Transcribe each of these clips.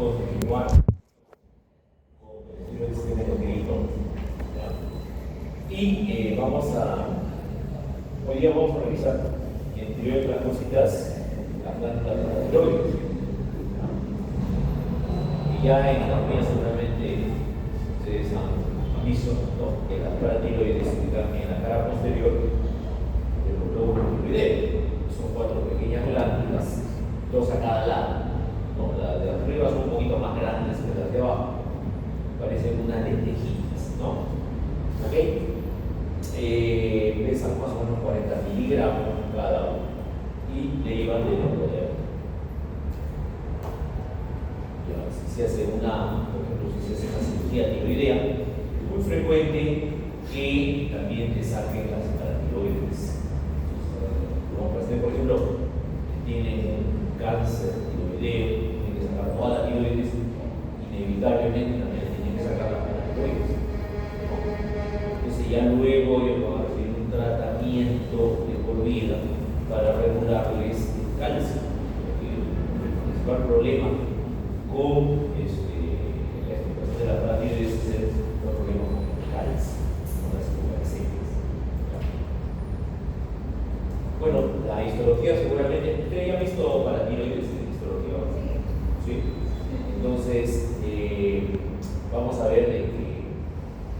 continuar con el sistema endocrino. Y hoy día vamos a revisar, entre otras cositas, la planta de la tiroides. Y ya en la mía seguramente ustedes han visto, ¿no?, que la paratiroides se ubican en la cara posterior de los lóbulos tiroideos. Son 4 pequeñas glándulas, 2 a cada lado, ¿no? Las de arriba son un poquito más grandes que las de abajo, parecen unas lentejitas, ¿no? ¿Ok? Pesan más o menos 40 miligramos cada uno y le llevan de lado de agua. Si se hace por ejemplo, si se hace una cirugía tiroidea, es muy frecuente que también te saquen las paratiroides. Como por ejemplo, tienen un cáncer tiroideo, tienen que sacar toda la tiroides, inevitablemente también tienen que sacar las paratiroides. Entonces ya luego ellos van a recibir un tratamiento de por vida para regularles el calcio. El principal problema con la explicación de la paratiroides es el problema con el calcio, con las convalecencias. Bueno, la histología seguramente, ¿ustedes ya han visto paratiroides en histología? Sí. Entonces, vamos a ver de que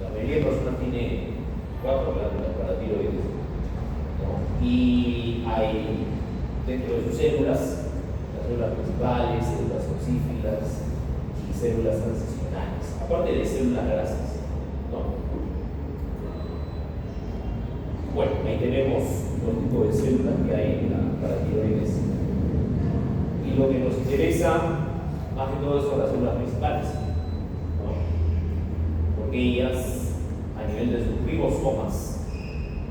la mayoría de personas tiene 4 glándulas paratiroides, ¿no? Y hay dentro de sus células, las células principales, células oxífilas y células transicionales, aparte de células grasas, ¿no? Bueno, ahí tenemos los tipos de células que hay en la paratiroides. Y lo que nos interesa más que todo son las células principales, ¿no? Porque ellas, a nivel de sus ribosomas,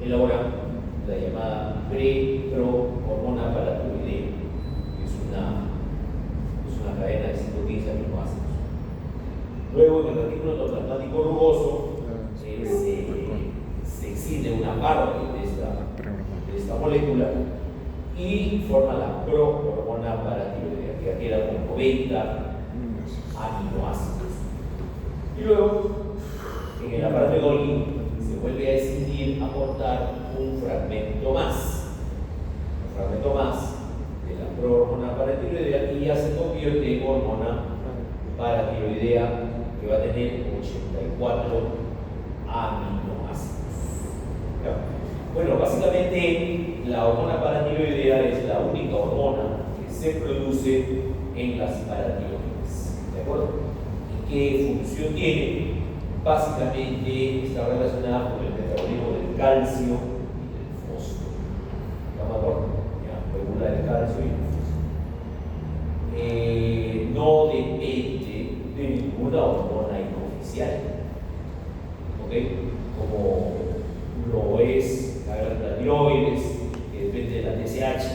elaboran la llamada pre-pro-hormona paratiroidea, que es una cadena de 115 aminoácidos. Luego, en el retículo endoplasmático rugoso se extiende una parte de esta molécula y forma la prohormona paratiroidea, que queda con 90 aminoácidos. Y luego, en el aparato de Golgi, se vuelve a decidir aportar un fragmento más de la prohormona paratiroidea y ya se convierte en hormona paratiroidea que va a tener 84 aminoácidos. ¿Ya? Bueno, básicamente la hormona paratiroidea es la única hormona que se produce en las paratiroides. ¿De acuerdo? ¿Y qué función tiene? Básicamente está relacionada con el metabolismo del calcio y del fósforo. ¿Estamos de acuerdo? Ya, regula el calcio y el fósforo. No depende de ninguna hormona inoficial, ¿ok? Como lo es la glándula tiroides, que depende de la TSH,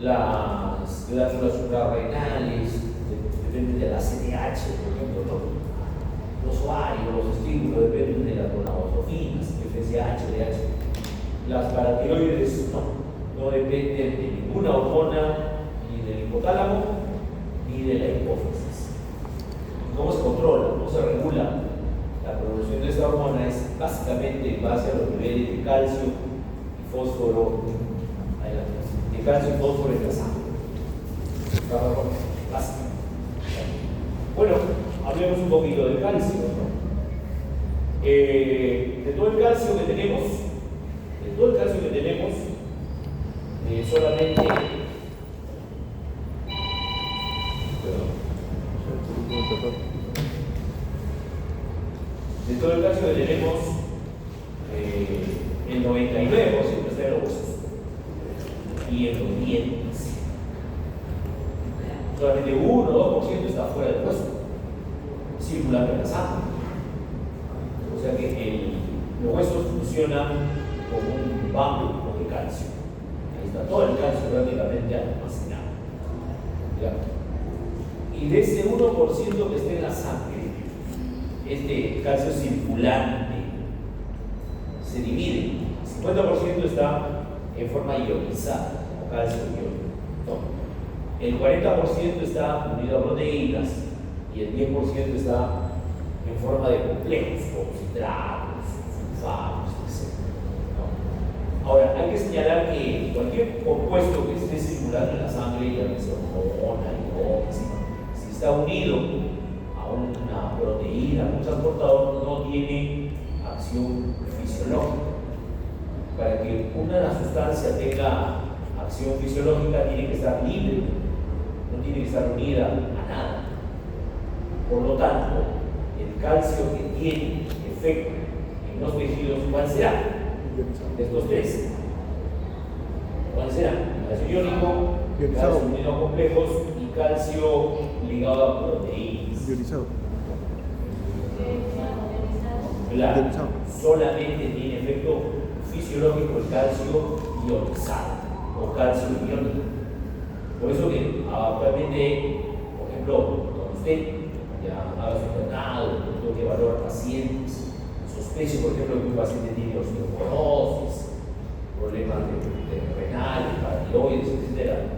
las glándulas suprarrenales, dependen de la CTH, por ejemplo, ¿no? Los ovarios, los estímulos dependen de las gonadotrofinas, FSH, LH. Las paratiroides no dependen de ninguna hormona, ni del hipotálamo, ni de la hipófisis. ¿Cómo se controla? ¿Cómo se regula? La producción de esta hormona es básicamente en base a los niveles de calcio y fósforo, de calcio y fósforo en la sangre. Básicamente. Bueno, hablemos un poquito del calcio, ¿no? De todo el calcio que tenemos, solamente de todo el calcio que tenemos, el 99% está en los huesos y en los dientes. Solamente 1 o 2% está fuera del hueso, circulando en la sangre. O sea que los huesos funcionan como un banco de calcio. Ahí está todo el calcio prácticamente almacenado. ¿Ya? Y de ese 1% que está en la sangre, este calcio circulante se divide. El 50% está en forma ionizada, como calcio iónico. El 40% está unido a proteínas y el 10% está en forma de complejos, como citratos, sulfatos, etc. ¿No? Ahora, hay que señalar que cualquier compuesto que esté circulando en la sangre, ya que sea hormona, si está unido a una proteína, un transportador, no tiene acción fisiológica. Para que una sustancia tenga acción fisiológica tiene que estar libre, no tiene que estar unida a nada. Por lo tanto, el calcio que tiene efecto en los tejidos, ¿cuál será? De estos tres. ¿Cuál será? Calcio iónico, calcio unido a complejos y calcio ligado a proteínas. Ionizado. Claro, solamente tiene efecto fisiológico el calcio ionizado o calcio iónico. Por eso que actualmente, por ejemplo, cuando usted ya haga su internado, tengo que evaluar pacientes, sospeche, por ejemplo, que un paciente tiene osteoporosis, problemas de renales, tiroides, etc.,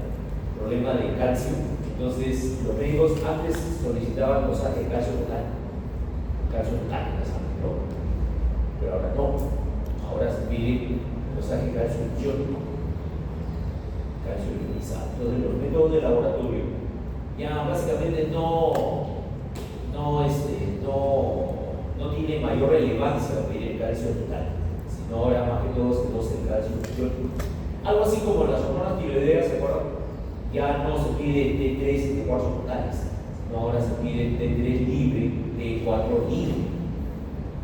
problemas de calcio. Entonces, los médicos antes solicitaban dosaje de calcio total en la sangre, ¿no? Pero ahora no. Ahora se pide dosaje de calcio iónico, calcio ionizado. Entonces, los métodos de laboratorio ya básicamente no tiene mayor relevancia pedir el calcio total, sino ahora más que todo se usa el calcio iónico. Algo así como las hormonas tiroideas, ¿se acuerdan? Ya no se pide T3 y T4 totales, sino ahora se pide T3 libre, T4 libre,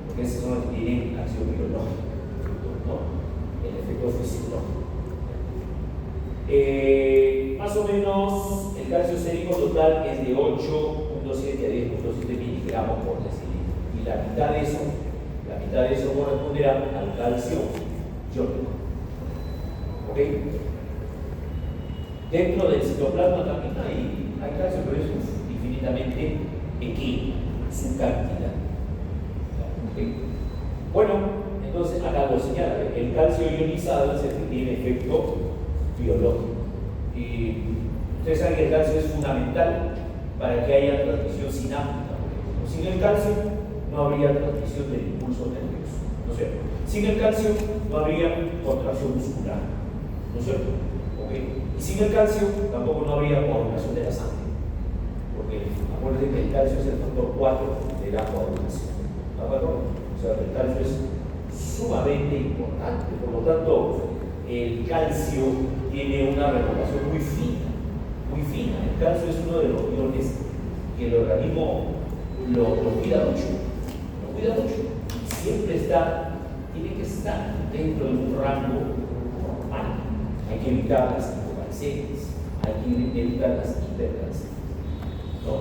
porque esos son los que tienen acción biológica, ¿no? El efecto fisiológico. Más o menos el calcio sérico total es de 8.7 a 10.7 miligramos por decilitro, y la mitad de eso corresponderá al calcio iónico. ¿Ok? Dentro del citoplasma también hay calcio, pero es infinitamente pequeño su cantidad. ¿Okay? Bueno, entonces acá lo señala, el calcio ionizado es el que tiene efecto biológico. Y ustedes saben que el calcio es fundamental para que haya transmisión sináptica. Sin el calcio no habría transmisión del impulso nervioso, ¿no es cierto? Sin el calcio no habría contracción muscular, ¿no es cierto? ¿Okay? Y sin el calcio tampoco no habría coagulación de la sangre, porque acuérdense que el calcio es el factor 4 de la coagulación, ¿de acuerdo? O sea, el calcio es sumamente importante, por lo tanto, el calcio tiene una regulación muy fina. El calcio es uno de los iones que el organismo lo cuida mucho, siempre tiene que estar dentro de un rango normal. Hay que evitar las hipocalcemias, hay que evitar las hipercalcemias, ¿no?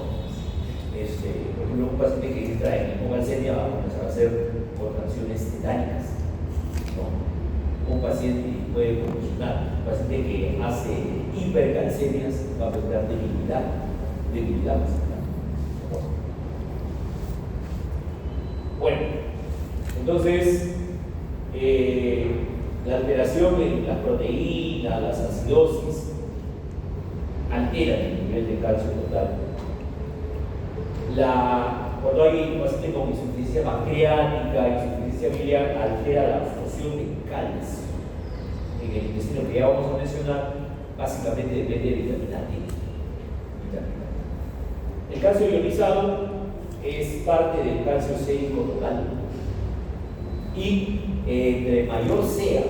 Por ejemplo, un paciente que entra en hipocalcemia va a comenzar a hacer contracciones tetánicas, ¿no? Un paciente puede convulsionar, un paciente que hace hipercalcemias va a presentar debilidad muscular. Bueno, entonces la alteración de las proteínas, las acidosis, alteran el nivel de calcio total. Cuando hay un paciente con insuficiencia pancreática, insuficiencia biliar, altera la absorción de calcio en el intestino, que ya vamos a mencionar, básicamente depende de vitamina D. El calcio ionizado es parte del calcio sérico total, y entre mayor sea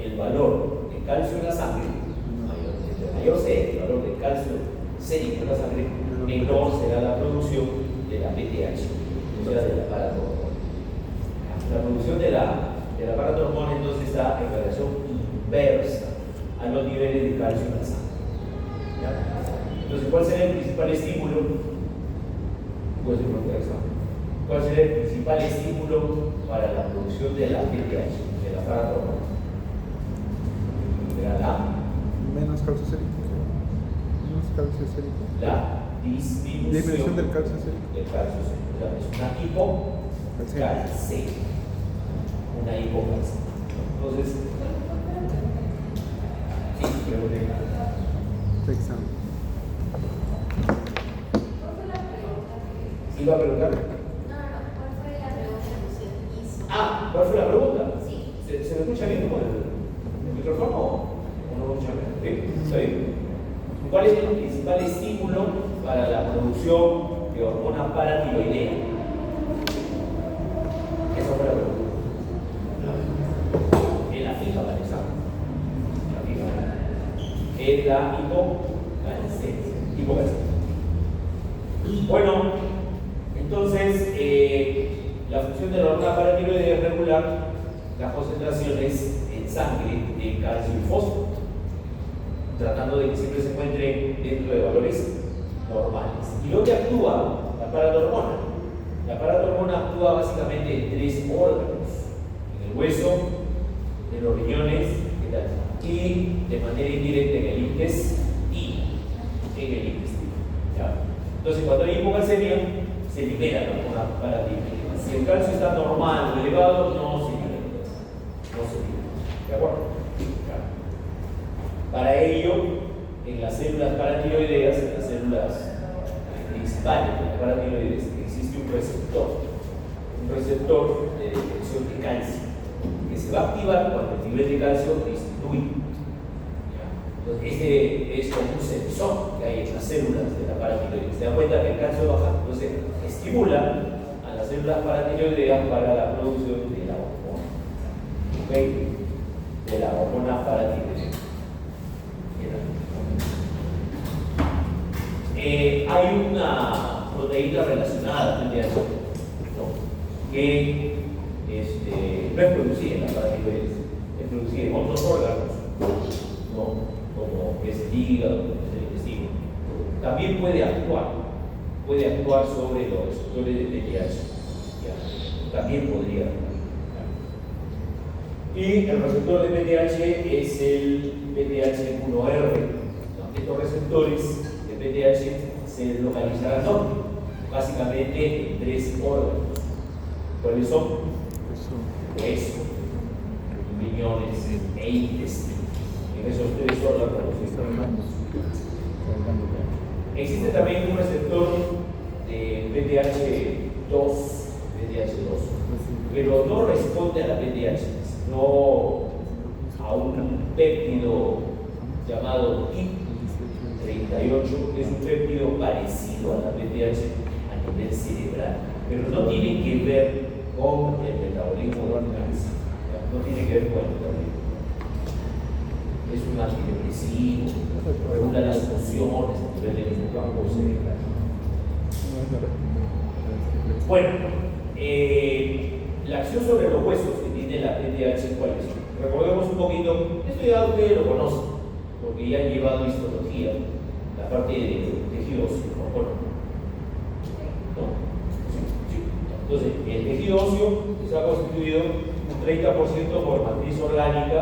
el valor de calcio en la sangre, mayor sea el valor de calcio sérico en la sangre, menor será la producción de la PTH, o sea, de la paratormona. La producción de la paratormona entonces está en relación inversa a los niveles de calcio en la sangre. ¿Ya? Entonces, ¿cuál será el principal estímulo? Puede ser un examen. ¿Cuál será el principal estímulo para la producción de la PTH, de la paratormona? ¿Será la? Menos calcio sérico. La disminución del calcio sérico. O sea, es una hipocalcemia. Entonces, sí, pregunté. ¿Iba a preguntar? ¿Cuál fue la pregunta que usted hizo? Ah, ¿cuál fue la pregunta? Sí. ¿Se me escucha bien con el micrófono o no lo escucha bien? ¿Sí? ¿Está bien? ¿Cuál es el principal estímulo para la producción de hormona paratiroidea? Esa fue la pregunta. En la fija, Vanessa. La fija. Es la hipocalcemia. Bueno, entonces la función de la hormona paratiroidea es regular las concentraciones en sangre de calcio y fósforo, tratando de que siempre se encuentre dentro de valores normales. ¿Y dónde actúa la paratormona? La paratormona actúa básicamente en 3 órganos: en el hueso, en los riñones y de manera indirecta en el intestino. ¿Ya? Entonces, cuando hay hipocalcemia, se libera la hormona paratiroidea. Si el calcio está normal o elevado, no se libera. ¿De acuerdo? Para ello, en las células paratiroideas, en las células principales de la paratiroides, existe un receptor de detección de calcio, que se va a activar cuando el nivel de calcio disminuye. Entonces, este es como un sensor que hay en las células de la paratiroides. Se da cuenta que el calcio baja, entonces estimula a las células paratiroideas para la producción de la hormona. ¿Okay? De la hormona paratiroidea. Hay una proteína relacionada al DHA, ¿no? Que no es producida en la paratiroides, es producida en otros órganos, ¿no? Como es el hígado, es el intestino. También puede actuar sobre los receptores de DHA. También podría actuar. Y el receptor de PTH es el PTH1R. Estos receptores de PTH se localizarán básicamente en 3 órganos. ¿Cuáles son? Hueso, riñones e intestino. En esos 3 órganos existe también un receptor de PTH2, pero no responde a la PTH, sino a un péptido llamado KIT38, que es un péptido parecido a la PTH a nivel cerebral, pero no tiene que ver con el metabolismo del cáncer, no tiene que ver con el metabolismo. Es un antidepresivo, regula las funciones a nivel del hipocampo cerebral. Bueno, la acción sobre los huesos que tiene la PTH, ¿cuál es? Recordemos un poquito, esto ya ustedes lo conocen, porque ya han llevado histología, la parte de tejido óseo, ¿no? Sí. Entonces, el tejido óseo está constituido un 30% por matriz orgánica,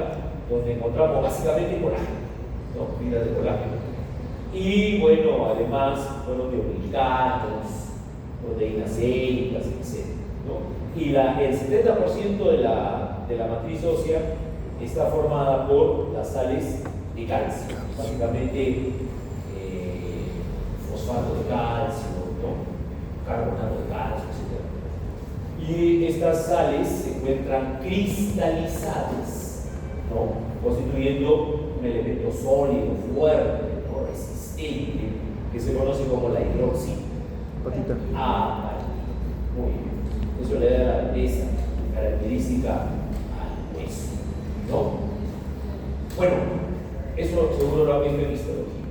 donde encontramos básicamente colágeno, ¿no? Fibras de colágeno. Y bueno, además, proteoglicanos, proteínas célicas, etc. ¿no? Y el 70% de la matriz ósea está formada por las sales de calcio, básicamente fosfato de calcio, ¿no? Carbonato de calcio, etc. Y estas sales se encuentran cristalizadas, ¿no? Constituyendo un elemento sólido, fuerte, ¿no? Resistente, que se conoce como la hidroxipatita. Muy bien. Eso le da la grandeza característica al hueso, ¿no? Bueno, eso seguro lo han visto en histología.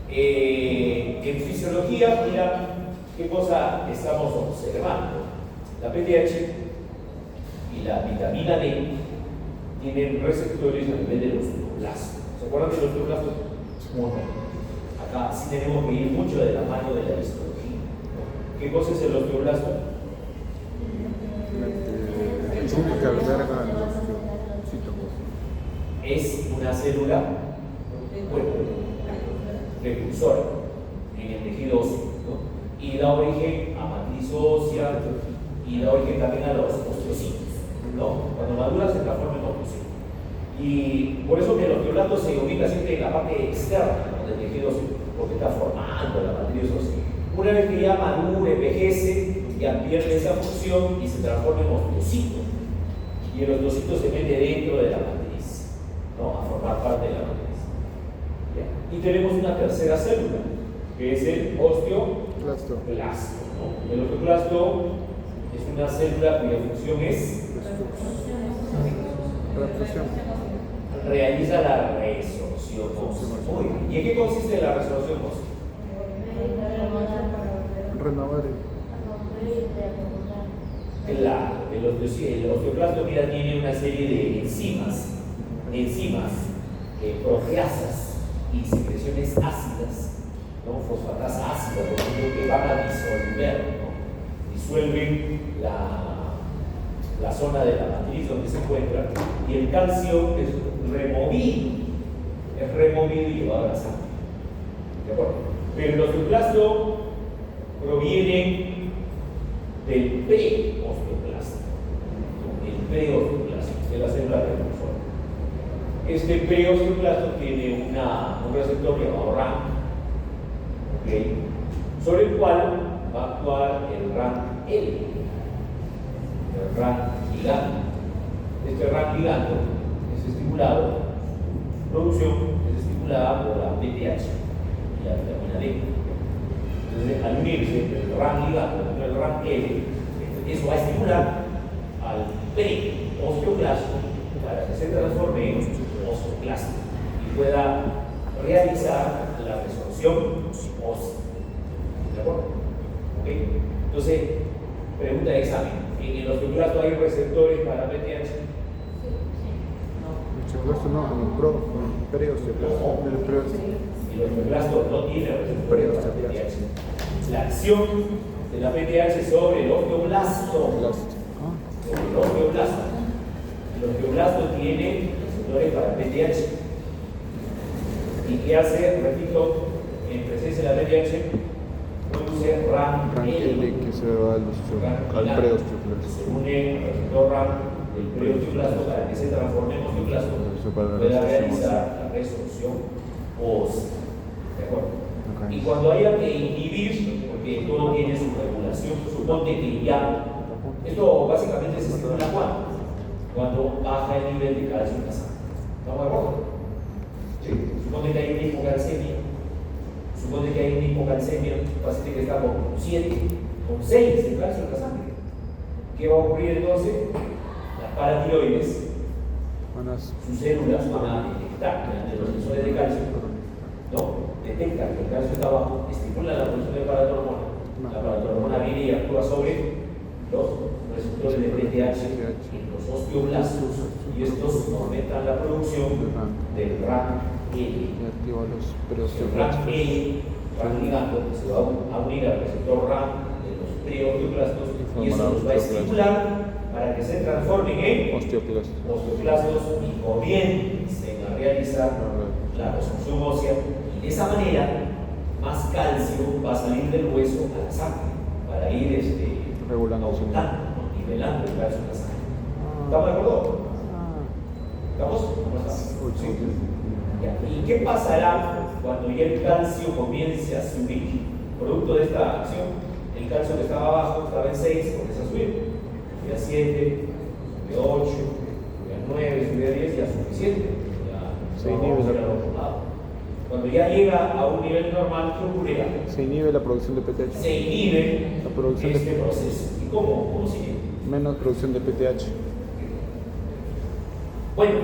En fisiología, mira qué cosa estamos observando. La PTH y la vitamina D tienen receptores a nivel de los osteoblastos. ¿Se acuerdan de los osteoblastos? Bueno, acá sí tenemos que ir mucho de la mano de la histología. ¿Qué cosa es el osteoblasto? Es una célula, bueno, precursora en el tejido óseo, ¿no? Y da origen a matriz ósea y da origen también a los osteocitos, ¿no? Cuando madura se transforma en osteocito. Y por eso que el osteoblasto se ubica siempre en la parte externa, ¿no? Del tejido óseo, porque está formando la matriz ósea. Una vez que ya madura, envejece, ya pierde esa función y se transforma en osteocito. Y el osteocito se mete dentro de la matriz, ¿no? A formar parte de la matriz. ¿Ya? Y tenemos una tercera célula, que es el osteoclasto, ¿no? El osteoclasto es una célula cuya función es realiza la resorción ósea. Muy bien. ¿Y en qué consiste la resorción ósea? Renovar Claro, el osteoclasto, mira, tiene una serie de enzimas proteasas y secreciones ácidas, ¿no? Fosfatasa ácida, por ejemplo, que van a disolver, ¿no? Disuelven la zona de la matriz donde se encuentra, y el calcio es removido y llevado a la sangre. ¿De acuerdo? Pero el osteoclasto proviene del preosteoclasto. El preosteoclasto, que es la célula precursora. Este preosteoclasto tiene un receptor llamado RAM, ¿okay? Sobre el cual va a actuar el RAM-L, el RAM ligando. Este RAM ligando es estimulado, su producción es estimulada por la PTH y la vitamina D. Entonces, al unirse el RAM ligando con el RAM-L, eso va a estimular al preosteoclasto para que se transforme en osteoclasto y pueda realizar la resorción ósea. ¿De acuerdo? ¿Okay? Entonces, pregunta de examen: ¿en el osteoclasto hay receptores para PTH? osteoclasto no, el preosteoclasto. El osteoclasto no tiene receptores para PTH. La acción de la PTH sobre el osteoblasto. El osteoblasto tiene receptores para PTH. ¿Y qué hace? Repito, en presencia de la PTH, produce RAM-L, que se va al preosteoclasto. se une al receptor RAM del preosteoclasto para que se transforme en osteoclasto, pueda realizar la resorción ósea. ¿De acuerdo? Okay. Y cuando haya que inhibir, porque todo tiene su regulación, suponte que ya, esto básicamente se estimula cuando baja el nivel de calcio en la sangre. ¿Estamos de acuerdo? Sí. Suponte que hay una hipocalcemia. Suponte que hay una hipocalcemia, un paciente que está con 7, con 6 de calcio en la sangre. ¿Qué va a ocurrir entonces? Las paratiroides, sus células van a detectar mediante los sensores de calcio, ¿no? Detectan que el calcio está bajo, estimulan la producción de paratormona. La paratormona viene y actúa sobre los receptores de PTH en los osteoblastos, y estos aumentan la producción del RAM-L. El RAM-L, RAM ligando, se va a unir al receptor RAM de los preosteoclastos, y eso los va a estimular para que se transformen en osteoclastos y comiencen a realizar la resorción ósea, y de esa manera más calcio va a salir del hueso a la sangre para ir regulando, nivelando el calcio en la sangre. ¿Estamos de acuerdo? ¿Estamos? ¿Cómo estamos? ¿Sí? ¿Y qué pasará cuando ya el calcio comience a subir? Producto de esta acción, el calcio que estaba abajo estaba en 6, comienza a subir. Sube a 7, sube a 8, sube a 9, sube a 10, ya es suficiente. Ya no vamos a ir al otro lado. Cuando ya llega a un nivel normal, ¿qué ocurrirá? Se inhibe la producción de PTH. Se inhibe la producción este proceso. ¿Y cómo se inhibe? Menos producción de PTH. Bueno,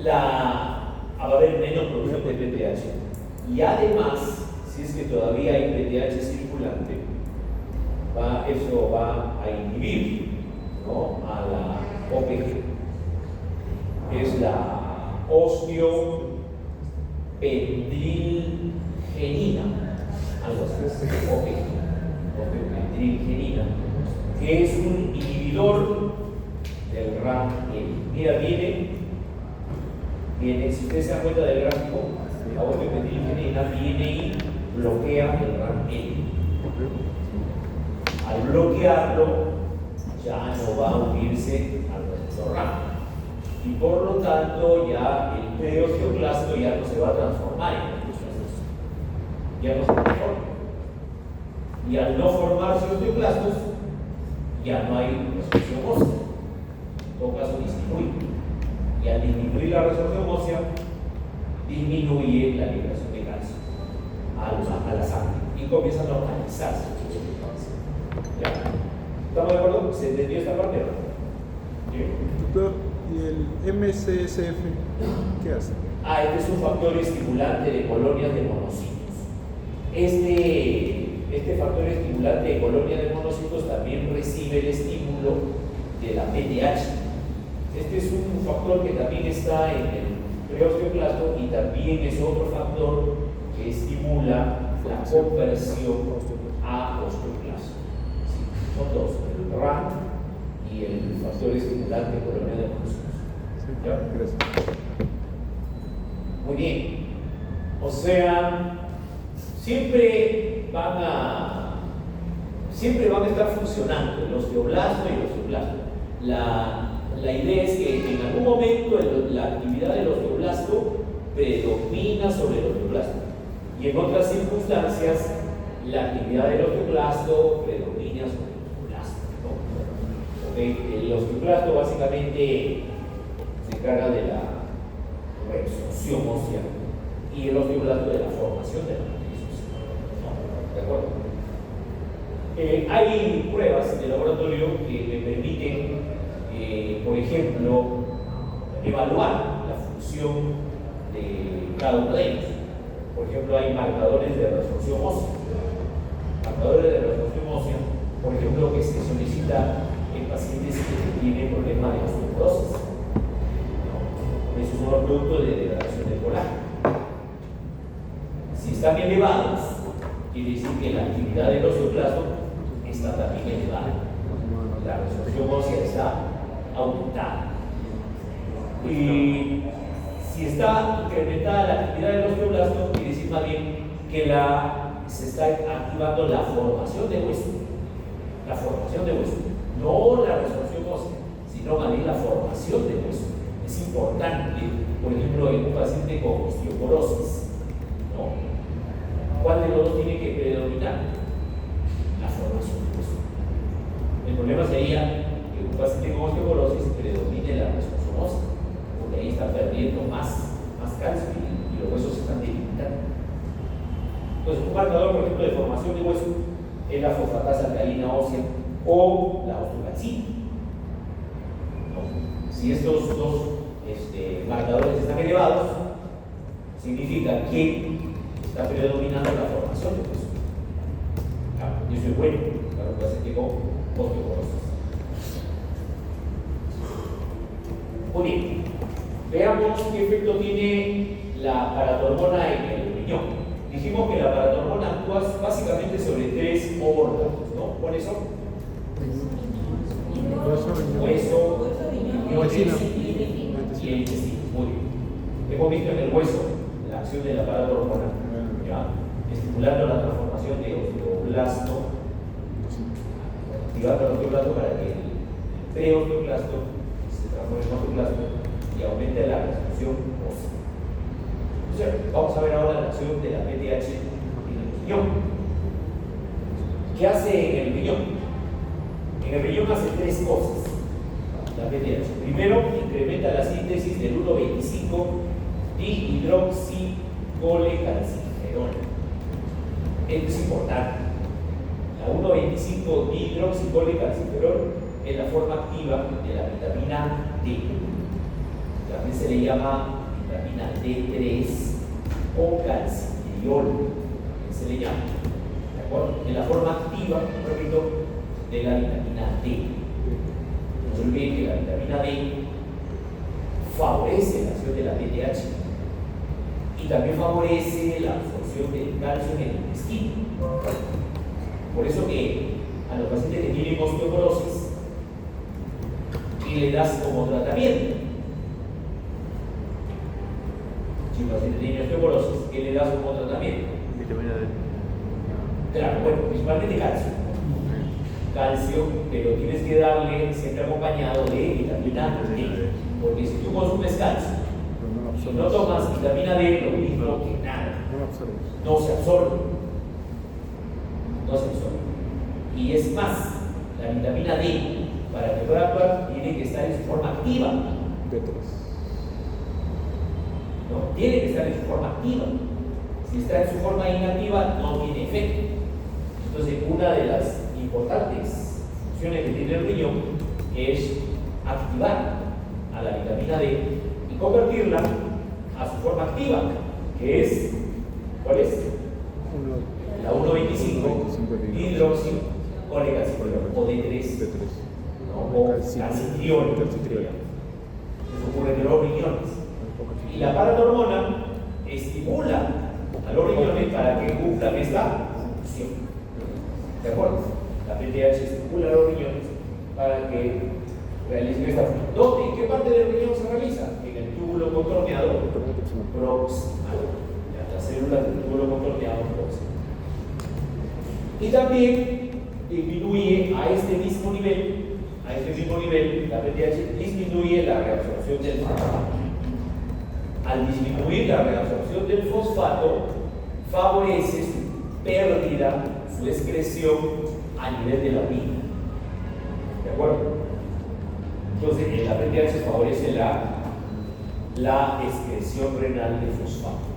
va a haber menos producción de PTH. Y además, si es que todavía hay PTH circulante, eso va a inhibir, ¿no?, a la OPG, que es la osteopendrilgenina, algo así, osteopendrilgenina, que es un inhibidor del RAM-L. Mira, viene, si ustedes se dan cuenta del gráfico, la osteopendrilgenina viene y bloquea el RAM-L. Al bloquearlo, ya no va a unirse al receptor RAM. Y por lo tanto, ya el preosteoclasto ya no se va a transformar en osteoclasto. Ya no se transforma. Y al no formarse osteoclastos, ya no hay resorción ósea. En todo caso, disminuye. Y al disminuir la resorción ósea, disminuye la liberación de calcio a la sangre y comienza a normalizarse. ¿Ya? ¿Estamos de acuerdo? ¿Se entendió esta parte? ¿Bien? Doctor, ¿y el MCSF qué hace? Este es un factor estimulante de colonias de monocitos. Este factor estimulante de colonias de monocitos también recibe el estímulo de la PTH. Este es un factor que también está en el preosteoclasto y también es otro factor que estimula la conversión a osteoclasto. Sí, son dos, el RAN y el factor estimulante de colonia de monocitos. ¿Ya? Gracias. Muy bien. O sea, siempre van a estar funcionando el osteoblasto y el osteoclasto. La idea es que en algún momento la actividad del osteoblasto predomina sobre el osteoclasto y en otras circunstancias la actividad del osteoclasto predomina sobre el osteoblasto, ¿no? ¿Okay? El osteoclasto básicamente se encarga de la reabsorción ósea y el osteoblasto de la formación de la matriz ósea, ¿no? ¿De acuerdo? Hay pruebas de laboratorio que me permiten por ejemplo, evaluar la función de cada uno de ellos. Por ejemplo, hay marcadores de resorción ósea. Marcadores de resorción ósea, por ejemplo, que se solicita en pacientes que tienen problemas de osteoporosis. ¿No? Esos son los productos de degradación del colágeno. Si están elevados, quiere decir que la actividad del osteoclasto está también elevada. La resorción ósea está aumentada. Y si está incrementada la actividad del osteoblasto, quiere decir más bien que se está activando la formación de hueso. La formación de hueso. No la resorción ósea, sino más bien la formación de hueso. Es importante, por ejemplo, en un paciente con osteoporosis, ¿no? ¿Cuál de los dos tiene que predominar? La formación de hueso. El problema sería que un paciente con osteoporosis predomine la resorción ósea, porque ahí está perdiendo más calcio y los huesos se están debilitando. Entonces, un marcador, por ejemplo, de formación de hueso es la fosfatasa alcalina ósea o la osteocalcina. ¿No? Si estos dos marcadores están elevados, significa que está predominando la formación de hueso. Y eso es bueno para un paciente con osteoporosis. Muy bien, veamos qué efecto tiene la paratormona en el riñón. Dijimos que la paratormona actúa básicamente sobre tres órganos, ¿no? ¿Cuáles son? Hueso, riñones y el intestino. Muy bien. Hemos visto en el hueso la acción de la paratormona, ¿ya? Estimulando la transformación de osteoblasto, activando el osteoblasto para que el preosteoblasto se transforme en osteoblasto y aumente la resorción ósea. Entonces, vamos a ver ahora la acción de la PTH en el riñón. ¿Qué hace en el riñón? En el riñón hace tres cosas la PTH. Primero, incrementa la síntesis del 1,25 dihidroxicolecalciferol. Esto es importante. La 1,25 dihidroxicolecalciferol es la forma activa de la vitamina D. También se le llama vitamina D3 o calcitriol. También se le llama. ¿De acuerdo? Es la forma activa, repito, de la vitamina D. No se olviden que la vitamina D favorece la acción de la PTH y también favorece la absorción del calcio en el intestino. Por eso que a los pacientes que tienen osteoporosis, ¿qué le das como tratamiento? Si un paciente tiene osteoporosis, ¿qué le das como tratamiento? Vitamina D. Claro, bueno, principalmente calcio. Calcio, pero tienes que darle siempre acompañado de vitamina D. Porque si tú consumes calcio, si no tomas vitamina D, lo mismo que nada. No absorbes. No se absorbe. no se absorbe. Y es más, la vitamina D, para que pueda actuar, tiene que estar en su forma activa. D3. ¿No? Tiene que estar en su forma activa. Si está en su forma inactiva, no tiene efecto. Entonces, una de las importantes funciones que tiene el riñón es activar a la vitamina D y convertirla a su forma activa, que es, ¿cuál es? La 1,25 hidroxicolecalciferol, o D3, ¿no? O calcitriol. Eso ocurre en los riñones. Y la paranormona estimula a los riñones para que cumplan esta función. ¿De acuerdo? La PTH estimula a los riñones para que realicen esta función. ¿Dónde? ¿En qué parte del riñón se realiza? En el túbulo contorneado proximal. Las células del túbulo contorneado proximal. Y también disminuye a este mismo nivel, la PTH disminuye la reabsorción del fosfato. Al disminuir la reabsorción del fosfato, favorece su pérdida, su excreción a nivel de la orina. ¿De acuerdo? Entonces, en la PTH favorece la excreción renal de fosfato.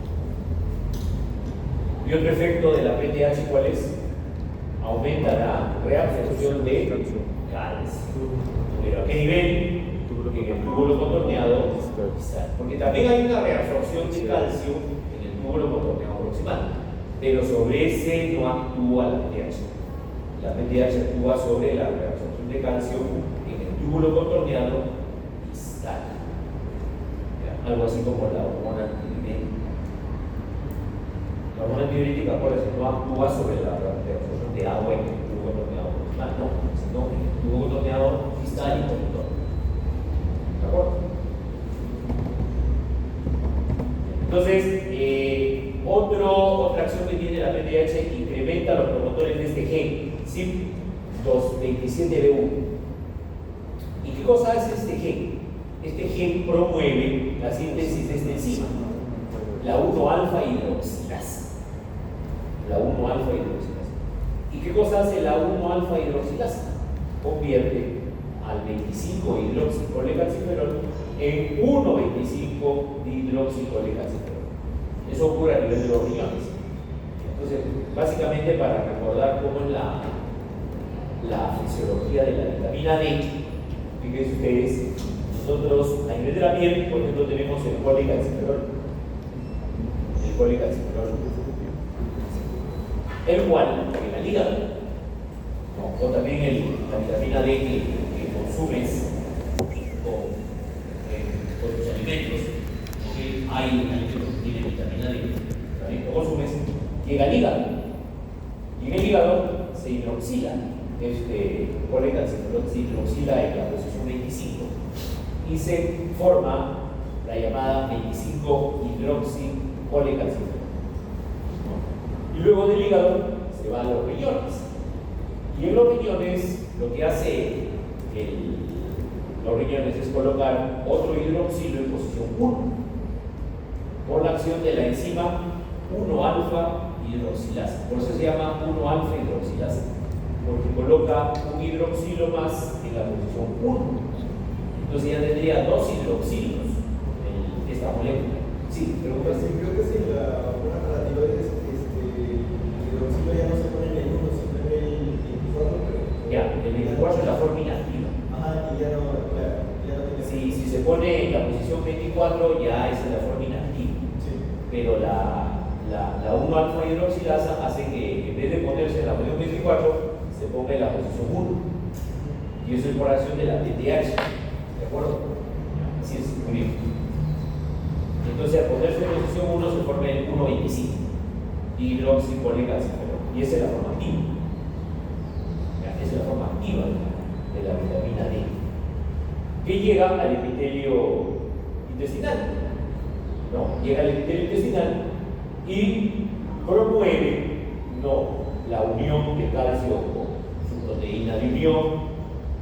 Y otro efecto de la PTH, ¿cuál es? Aumenta la reabsorción de calcio. ¿Pero a qué nivel? En el túbulo contorneado distal. Porque también hay una reabsorción de calcio en el túbulo contorneado proximal. Pero sobre ese no actúa la PTH. La PTH actúa sobre la reabsorción de calcio en el túbulo contorneado distal. Algo así como la hormona antidiurética. La hormona antidiurética, por eso, no actúa sobre la reabsorción de agua en el tubo contorneado proximal, no, sino en el tubo contorneado distal y conductor. ¿De acuerdo? Entonces, otra acción que tiene la PTH, incrementa los promotores de este gen, CYP227B1. ¿Y qué cosa hace este gen? Este gen promueve la síntesis de esta enzima, la 1-alfa hidroxilasa. La 1-alfa hidroxilasa. ¿Y qué cosa hace la 1-alfa hidroxilasa? Convierte al 25-hidroxicolecalciferol en 1,25-dihidroxicolecalciferol. Eso ocurre a nivel de los riñones. Entonces, básicamente, para recordar cómo es la fisiología de la vitamina D, fíjense ustedes, nosotros a nivel de la piel, por ejemplo, tenemos el colecalciferol. El colecalciferol. El cual, en el hígado, ¿no? O también la vitamina D que consumes con tus alimentos, porque hay alimentos que tienen vitamina D, también lo consumes, llega al hígado. Y en el hígado se hidroxila este colecalciferol, se hidroxila en la posición 25 y se forma la llamada 25-hidroxicolecalciferol. Y luego del hígado se va a los riñones. Y en los riñones lo que hace los riñones es colocar otro hidroxilo en posición 1 por la acción de la enzima 1-alfa hidroxilasa. Por eso se llama 1-alfa hidroxilasa, porque coloca un hidroxilo más en la posición 1. Entonces ya tendría dos hidroxilos en esta molécula. Sí, preguntas. Sí, creo que sí, la hormona para la tiroides, el hidroxilo ya no se pone en el 1, sino en el 24, pero... Ya, el 24 es la forma inactiva. Ajá, y ya no, claro, ya no tiene... Si se pone en la posición 24, ya es en la forma inactiva. Sí. Pero la 1-alfa hidroxilasa hace que en vez de ponerse en la posición 24, se ponga en la posición 1. Y eso es por acción de la PTH. ¿De acuerdo? Así es, muy bien. Entonces, al ponerse en posición 1, se forma el 1,25 hidroxicolecalciferol. Y esa es la forma activa. Esa es la forma activa de la vitamina D, que llega al epitelio intestinal. ¿No? Llega al epitelio intestinal y promueve, ¿no?, la unión de calcio con su proteína de unión,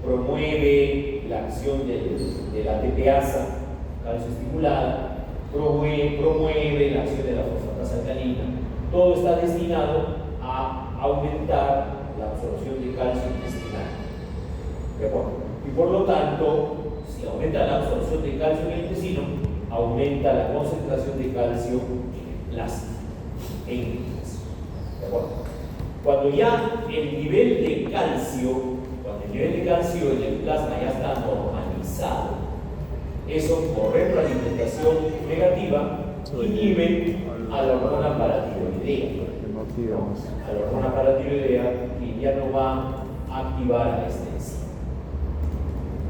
promueve la acción de la TPasa, calcio estimulada, promueve la acción de la fosfatasa alcalina. Todo está destinado a aumentar la absorción de calcio intestinal. ¿De acuerdo? Y por lo tanto, si aumenta la absorción de calcio en el intestino, aumenta la concentración de calcio en el plasma, en el intestino. ¿De acuerdo? Cuando ya el nivel de calcio, en el plasma ya está normalizado, eso por retroalimentación negativa inhibe a la hormona paratiroidea. A la hormona paratiroidea y ya no va a activar a este enzima.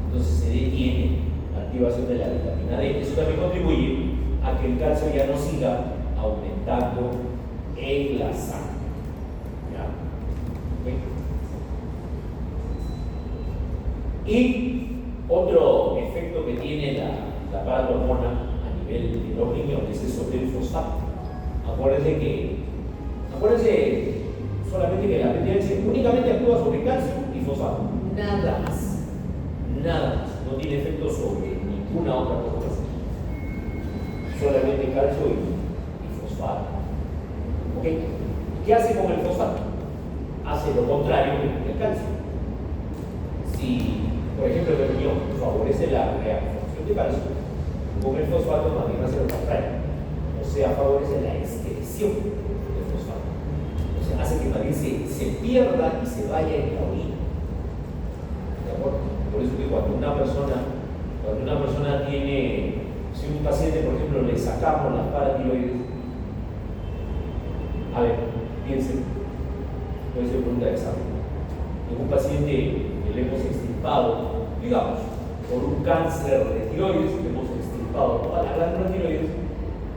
Entonces se detiene la activación de la vitamina D. Eso también contribuye a que el calcio ya no siga aumentando en la sangre. ¿Ya? ¿Okay? Y otro efecto que tiene la paratormona a nivel de los riñones es sobre el fosfato. Acuérdense solamente que la PTH únicamente actúa sobre calcio y fosfato, nada más, no tiene efecto sobre ninguna otra cosa, solamente calcio y fosfato. ¿Ok? ¿Qué hace con el fosfato? Hace lo contrario que el calcio. Si, por ejemplo, el riñón favorece la reabsorción de calcio, con el fosfato más bien hace lo contrario, o sea, favorece la excreción del fosfato, o sea, hace que más bien se pierda y se vaya en la orina. ¿De acuerdo? Por eso que cuando una persona tiene, si un paciente, por ejemplo, le sacamos las paratiroides, a ver, piensen, puede ser pregunta de examen. En un paciente que le hemos extirpado, digamos, por un cáncer de tiroides, le hemos extirpado toda la glándula tiroides,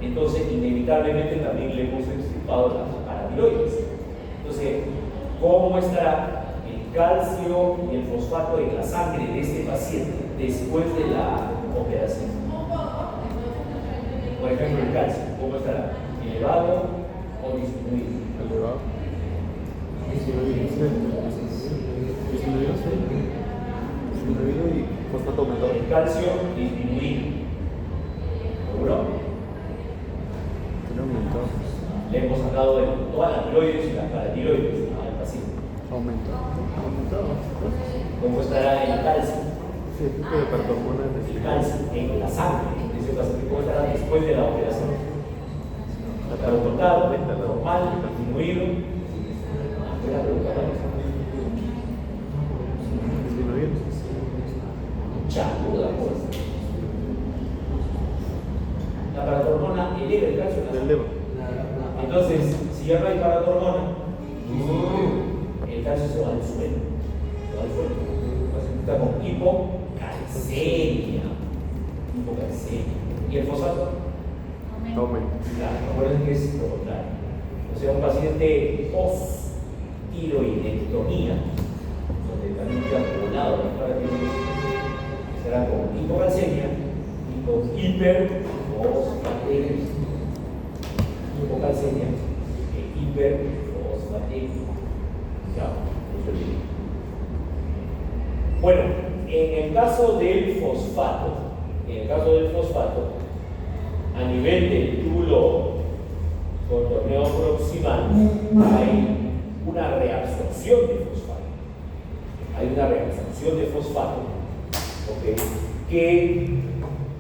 entonces inevitablemente también le hemos extirpado las paratiroides. Entonces, ¿cómo estará el calcio y el fosfato en la sangre de este paciente después de la operación? Por ejemplo, el calcio, ¿cómo estará? ¿Elevado o disminuido? Elevado. Disminuido y fosfato aumentado. El calcio disminuido. ¿Seguro? Tiene aumentado. Le hemos sacado de todas las tiroides y las paratiroides al paciente. Aumentado. ¿Cómo estará el calcio? Sí, el tipo de paratormona es El calcio en la sangre de ese paciente, ¿cómo estará después de la operación? ¿Está aumentado, normal, disminuido? Buena pregunta, ¿no? disminuido. Mucha duda, pues. La paratormona eleva el calcio en la sangre. Eleva. Entonces, si ya no hay paratormona, el calcio se va al suelo. El paciente está con hipocalcemia. ¿Y el fosfato? Aumenta. Claro, recuerden que es lo contrario. O sea, un paciente post-tiroidectomía, donde también se ha volado las paratiroides, será con hipocalcemia y con hiperfosfatemia. Hipocalcemia e hiperfosfatemia. Ya, eso es bien. Bueno, en el caso del fosfato, a nivel del túbulo contorneo proximal, hay una reabsorción de fosfato. ¿Ok? Que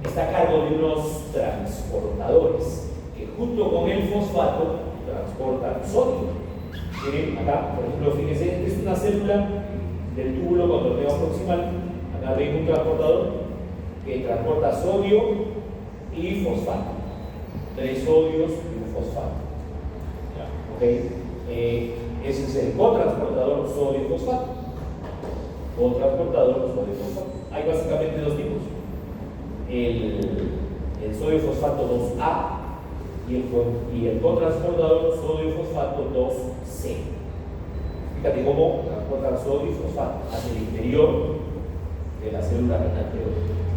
está a cargo de unos transportadores que junto con el fosfato transportan sodio. Miren, acá, por ejemplo, fíjense, es una célula del túbulo contorneo proximal. Acá ven un transportador que transporta sodio y fosfato. 3 sodios y un fosfato. ¿Ok? Ese es el cotransportador sodio-fosfato. Cotransportador sodio-fosfato. Hay básicamente 2 tipos. El sodio-fosfato 2A y el cotransportador sodio-fosfato 2C. Fíjate cómo transportan sodio y fosfato hacia el interior de la célula renal.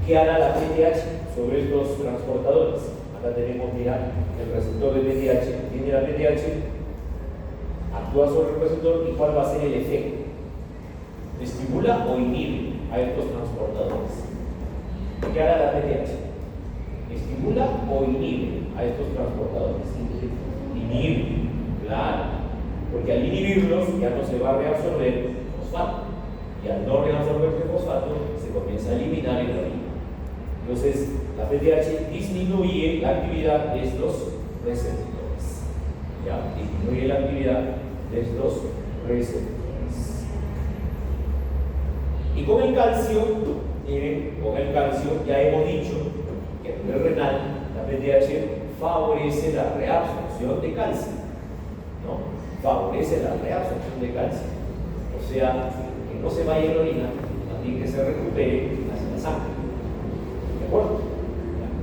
¿Qué hará la PTH sobre estos transportadores? Acá tenemos, mira, el receptor de PTH. Tiene la PTH, actúa sobre el receptor y ¿cuál va a ser el efecto? ¿Estimula o inhibe a estos transportadores? ¿Qué hará la PTH? ¿Estimula o inhibe a estos transportadores? Inhibe, claro. porque al inhibirlos ya no se va a reabsorber fosfato, y al no reabsorberse fosfato se comienza a eliminar el orina. Entonces, la PTH disminuye la actividad de estos receptores. Ya, disminuye la actividad de estos receptores. Y con el calcio, miren, con el calcio ya hemos dicho que a nivel renal la PTH favorece la reabsorción de calcio, ¿no? Favorece la reabsorción de calcio. O sea, que no se vaya la orina, también que se recupere hacia la sangre. ¿De acuerdo?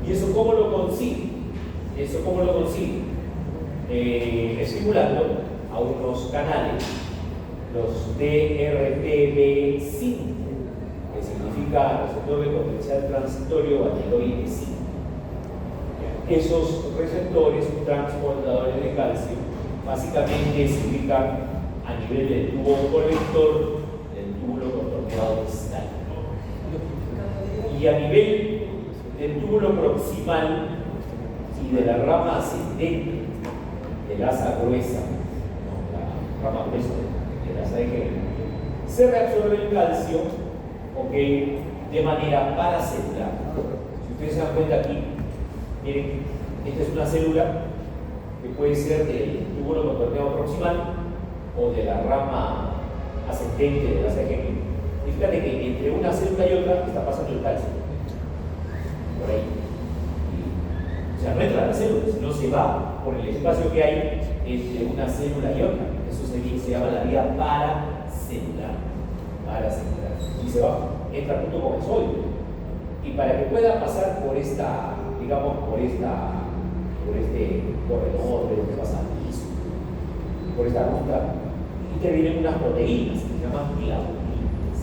¿Y eso cómo lo consigue? ¿Eso cómo lo consigue? Estimulando a unos canales, los DRPB5, que significa receptor de potencial transitorio amiloide 5. Esos receptores transportadores de calcio básicamente se ubican a nivel del tubo colector del túbulo contorneado distal. Y a nivel del túbulo proximal y de la rama ascendente del asa gruesa, ¿no? La rama gruesa del asa de Henle, se reabsorbe el calcio, ¿ok?, de manera paracelular. Si ustedes se dan cuenta aquí, miren, esta es una célula que puede ser del túbulo contorneado proximal o de la rama ascendente del asa de Henle. Y fíjate que entre una célula y otra está pasando el calcio. Por ahí. O sea, no entra a la célula, sino se va por el espacio que hay entre una célula y otra. Eso se llama la vía paracelular. Paracelular. Y se va, entra junto con el sodio. Y para que pueda pasar por esta, digamos, por este corredor, de lo que pasa al piso, por esta ruta, intervienen unas proteínas que se llaman claudinas.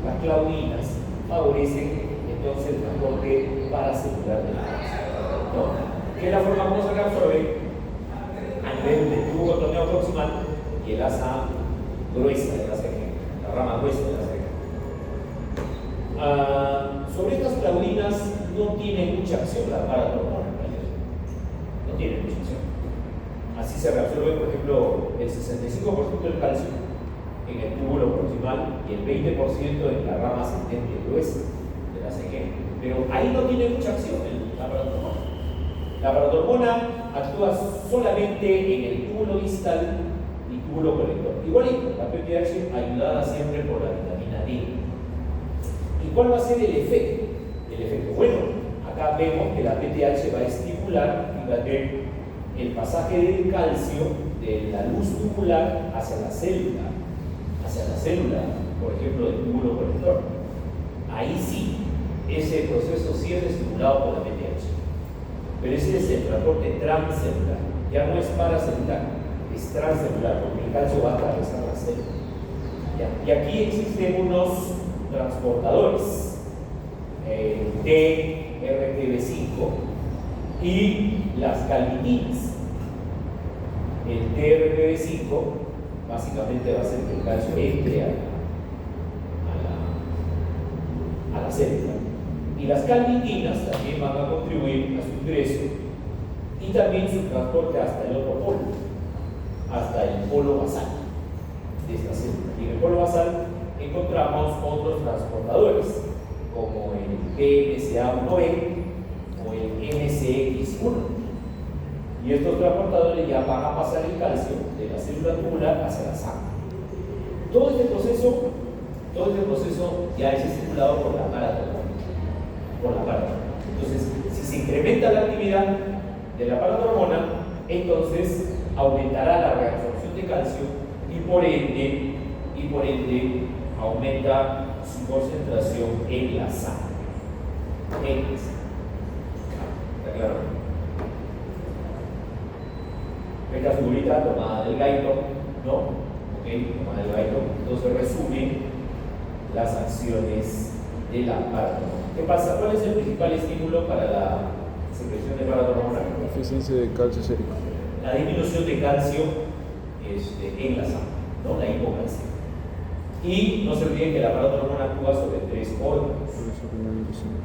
Las claudinas favorecen entonces el transporte paracelular del calcio, ¿no? Que es la forma como se reabsorbe a nivel del tubo contorneado proximal y el asa gruesa del asa de Henle, la rama gruesa del asa de Henle. Sobre estas claudinas no tiene mucha acción la paratormona, no tiene mucha acción. Así se reabsorbe, por ejemplo, el 65% del calcio en el túbulo proximal y el 20% en la rama ascendente gruesa de la CG. Pero ahí no tiene mucha acción la paratormona. La paratormona actúa solamente en el túbulo distal y túbulo colector. Igualito, la PTH ayudada siempre por la vitamina D. ¿Y cuál va a ser el efecto? El efecto, bueno, acá vemos que la PTH va a estimular, fíjate, el pasaje del calcio de la luz tubular hacia la célula, por ejemplo, del túbulo colector. Ahí sí, ese proceso sí es estimulado por la PTH. Pero ese es el transporte transcelular, ya no es paracelular, es transcelular, porque el calcio va a atravesar la célula. ¿Ya? Y aquí existen unos transportadores, TRPV5 y las calmitinas. El TRPV5 básicamente va a hacer que el calcio entre a la célula. Y las calmitinas también van a contribuir a su ingreso y también su transporte hasta el otro polo, hasta el polo basal de esta célula. Y en el polo basal encontramos otros transportadores, como el PMSA1B o el MCX1. Y estos transportadores ya van a pasar el calcio de la célula tubular hacia la sangre. Todo este proceso ya es estimulado por la paratormona. Entonces, si se incrementa la actividad de la paratormona, entonces aumentará la reabsorción de calcio y por ende aumenta su concentración en la sangre. ¿Está claro? Esta figurita tomada del gaito, ¿no? Ok, tomada del gaito. Entonces resume las acciones de la paratormona. ¿Qué pasa? ¿Cuál es el principal estímulo para la secreción de paratormona? Deficiencia de calcio sérico. La disminución de calcio en la sangre, ¿no? La hipocalcia. Y no se olviden que la paratormona actúa sobre 3 órganos: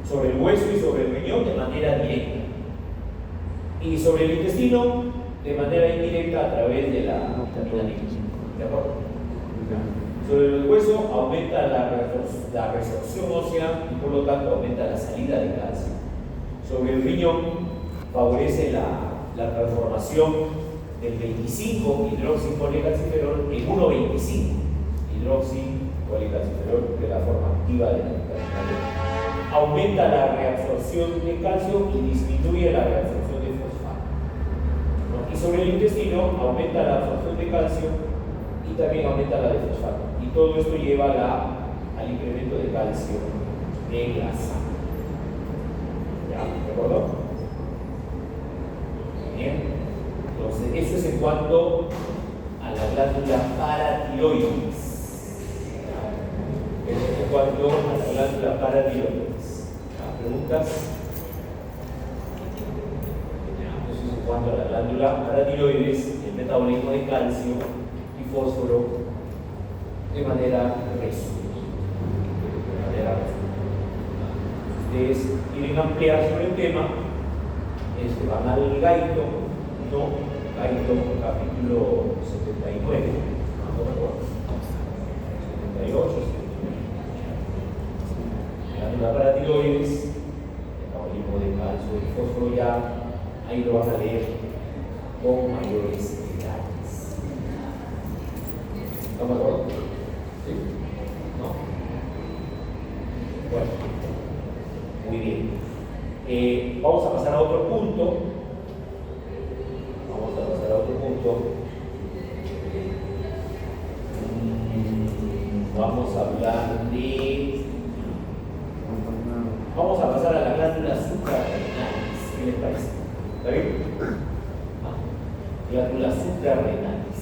sobre el hueso y sobre el riñón de manera directa. Y sobre el intestino de manera indirecta a través de la vitamina D. ¿De acuerdo? Sobre el hueso aumenta la resorción ósea y por lo tanto aumenta la salida de calcio. Sobre el riñón favorece la transformación del 25 hidroxicolecalciferol en 1,25 hidroxicolecalciferol de la forma activa de la vitamina D. Aumenta la reabsorción de calcio y disminuye la reabsorción de fosfato. ¿No? Y sobre el intestino aumenta la absorción de calcio y también aumenta la de fosfato. Y todo esto lleva al incremento de calcio en la sangre. ¿Ya? ¿De acuerdo? Bien. Entonces, eso es en cuanto a la glándula paratiroides. Eso es en cuanto a la glándula paratiroides. ¿Preguntas? Eso es en cuanto a la glándula paratiroides, el metabolismo de calcio y fósforo de manera resumida. Ustedes quieren ampliar sobre el tema, van al Gaito, capítulo 79, no me acuerdo, 78, 79. Glándula paratiroides, metabolismo de calcio y fósforo, ya ahí lo van a leer con mayores detalles. ¿No me acuerdo? ¿Sí? ¿No? Bueno, muy bien. Vamos a pasar a otro punto. Vamos a hablar de. Vamos a pasar a la glándula suprarrenales. ¿Qué les parece? ¿Está bien? Glándulas suprarrenales.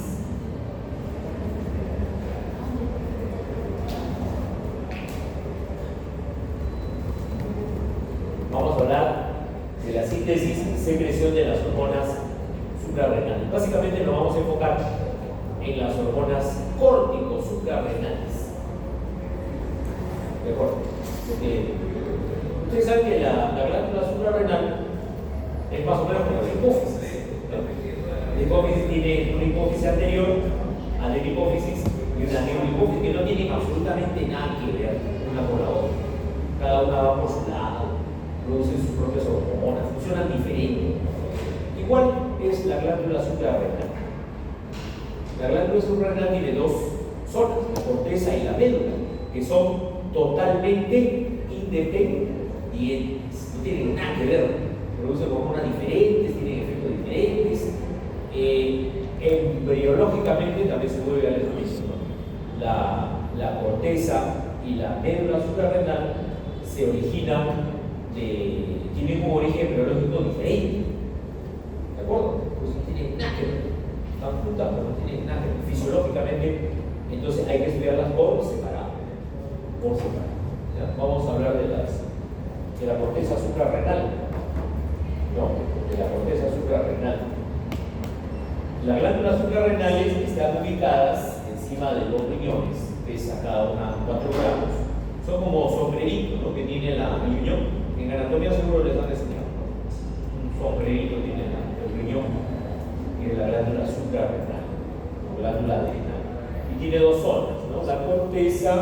Vamos a hablar de la síntesis y secreción de las hormonas suprarrenales. Básicamente nos vamos a enfocar en las hormonas córtico-suprarrenales. ¿De acuerdo? Porque ustedes saben que la glándula suprarrenal es más o menos como la hipófisis. La hipófisis tiene una hipófisis anterior a la hipófisis y una neurohipófisis que no tienen absolutamente nada que ver una con la otra. Cada una va por su lado, producen sus propias hormonas, funcionan diferente. Igual es la glándula suprarrenal. La glándula suprarrenal tiene dos zonas, la corteza y la médula, que son totalmente independientes, no tienen nada que ver, producen hormonas diferentes, tienen efectos diferentes. Embriológicamente también se vuelve a lo mismo. La corteza y la médula suprarrenal se originan tienen un origen embriológico diferente. ¿De acuerdo? Pues no tienen nada que ver. Están juntas, pero no tienen nada que ver. Fisiológicamente, entonces hay que estudiarlas por separado. ¿Ya? Vamos a hablar de la corteza suprarrenal. No, de la corteza suprarrenal. Las glándulas suprarrenales están ubicadas encima de los riñones, pesa cada una 4 gramos. Son como sombreritos, ¿no?, que tiene el riñón. En anatomía seguro les han enseñado, ¿no? Un sombrerito tiene el riñón, que es la glándula suprarrenal, o glándula adrenal. Y tiene dos zonas, ¿no?, la corteza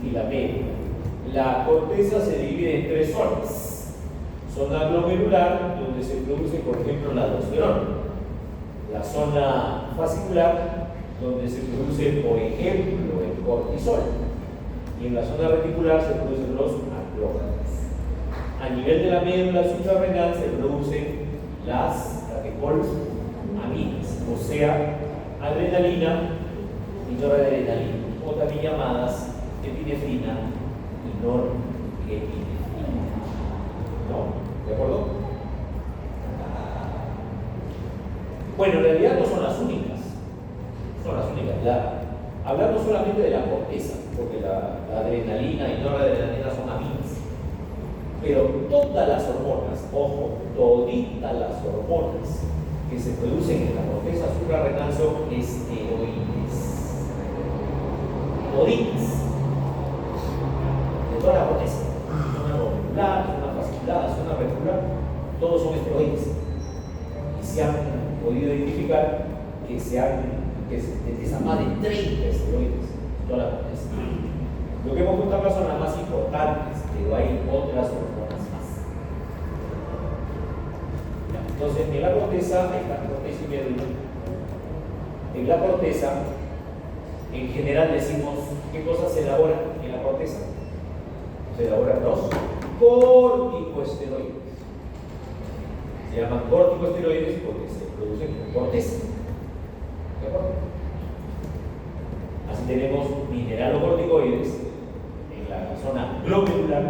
y la médula. La corteza se divide en 3 zonas. Zona glomerular, donde se produce, por ejemplo, la aldosterona. La zona fascicular, donde se produce, por ejemplo, el cortisol. Y en la zona reticular se producen los andrógenos. A nivel de la médula suprarrenal se producen las catecolaminas, o sea, adrenalina y noradrenalina, o también llamadas epinefrina y norepinefrina. ¿No? ¿De acuerdo? Bueno, en realidad no son las únicas. Hablando solamente de la corteza, porque la adrenalina y noradrenalina son aminas. Pero todas las hormonas, ojo, toditas las hormonas que se producen en la corteza suprarrenal son esteroides. Toditas. De toda la corteza. Zona glomerular, zona fascicular, zona reticular, todos son esteroides. Y se han podido identificar que sintetizan más de 30 esteroides en toda la corteza. Lo que hemos contado son las más importantes, pero hay otras hormonas más. Entonces, en la corteza, ahí está, corteza y médula. En la corteza, en general decimos, ¿qué cosas se elaboran en la corteza? Se elaboran los corticosteroides. Se llaman corticosteroides porque se producen en corteza. ¿De acuerdo? Así tenemos mineralocorticoides en la zona glomerular,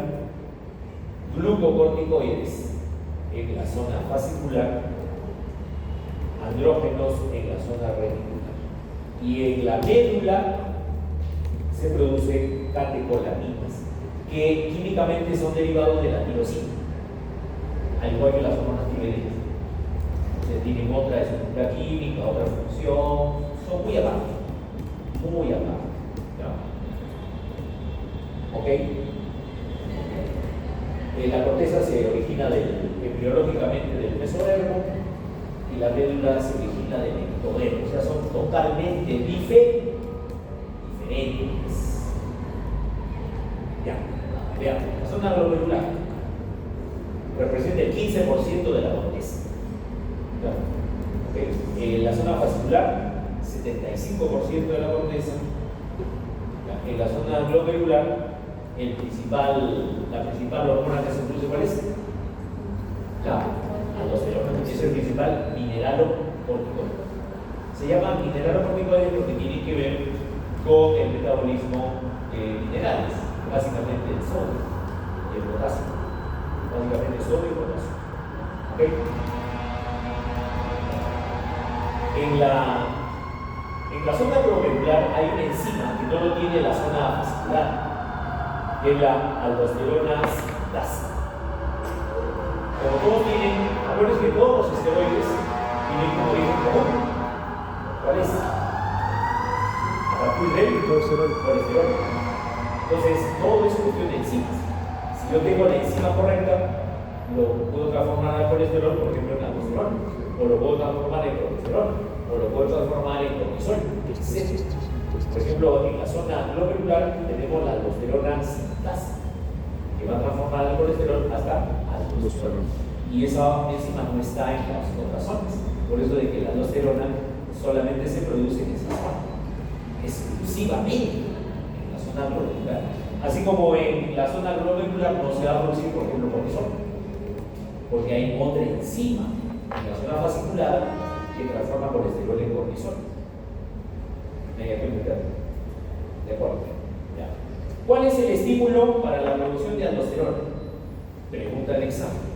glucocorticoides en la zona fascicular, andrógenos en la zona reticular. Y en la médula se producen catecolaminas, que químicamente son derivados de la tirosina, al igual que las hormonas tiroideas. Tienen otra estructura química, otra función, son muy aparte, muy aparte. ¿Ya? ¿Ok? La corteza se origina embriológicamente del mesodermo y la médula se origina del ectodermo, o sea, son totalmente diferentes. Ya, veamos, la zona glomerular representa el 15% de la corteza. Okay. En la zona fascicular, 75% de la corteza. En la zona glomerular, la principal hormona que se produce, ¿cuál es? La aldosterona. Es el principal mineralocorticoide. Se llama mineralocorticoide porque tiene que ver con el metabolismo de minerales, básicamente el sodio y el potasio. Básicamente sodio y potasio. ¿Okay? En la zona glomerular hay una enzima que no lo tiene la zona fascicular, que es la aldosterona sintasa. Como todos tienen, acuérdense que todos los esteroides tienen un origen común. ¿Cuál es? A partir del colesterol. Entonces, todo es cuestión de enzimas. Si yo tengo la enzima correcta, lo puedo transformar al colesterol, por ejemplo, en aldosterona, o lo puedo transformar en progesterona, o lo puedo transformar en cortisol. Por ejemplo, en la zona glomerular tenemos la aldosterona sintasa, que va a transformar el colesterol hasta aldosterona. Y esa enzima no está en las otras zonas. Por eso de que la aldosterona solamente se produce en esa zona, exclusivamente en la zona glomerular. Así como en la zona glomerular no se va a producir, por ejemplo, cortisol, porque hay otra enzima en la zona fascicular que transforma colesterol en cortisol. ¿Me hay que preguntar? ¿De acuerdo? Ya. ¿Cuál es el estímulo para la producción de aldosterona? Pregunta del examen.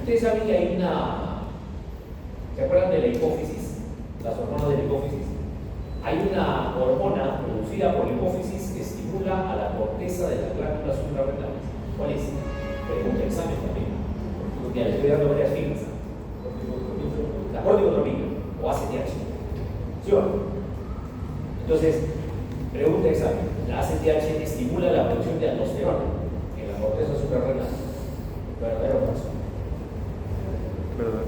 Ustedes saben que hay ¿se acuerdan de la hipófisis? Las hormonas de la hipófisis. Hay una hormona producida por la hipófisis que estimula a la corteza de las glándulas suprarrenales. ¿Cuál es? Pregunta examen también. Ya les estoy dando varias firmas. La corticotropina o ACTH. ¿Sí o no? Entonces, pregunta examen. La ACTH estimula la producción de aldosterona en la corteza suprarrenal. ¿Verdadero o falso? ¿Verdad?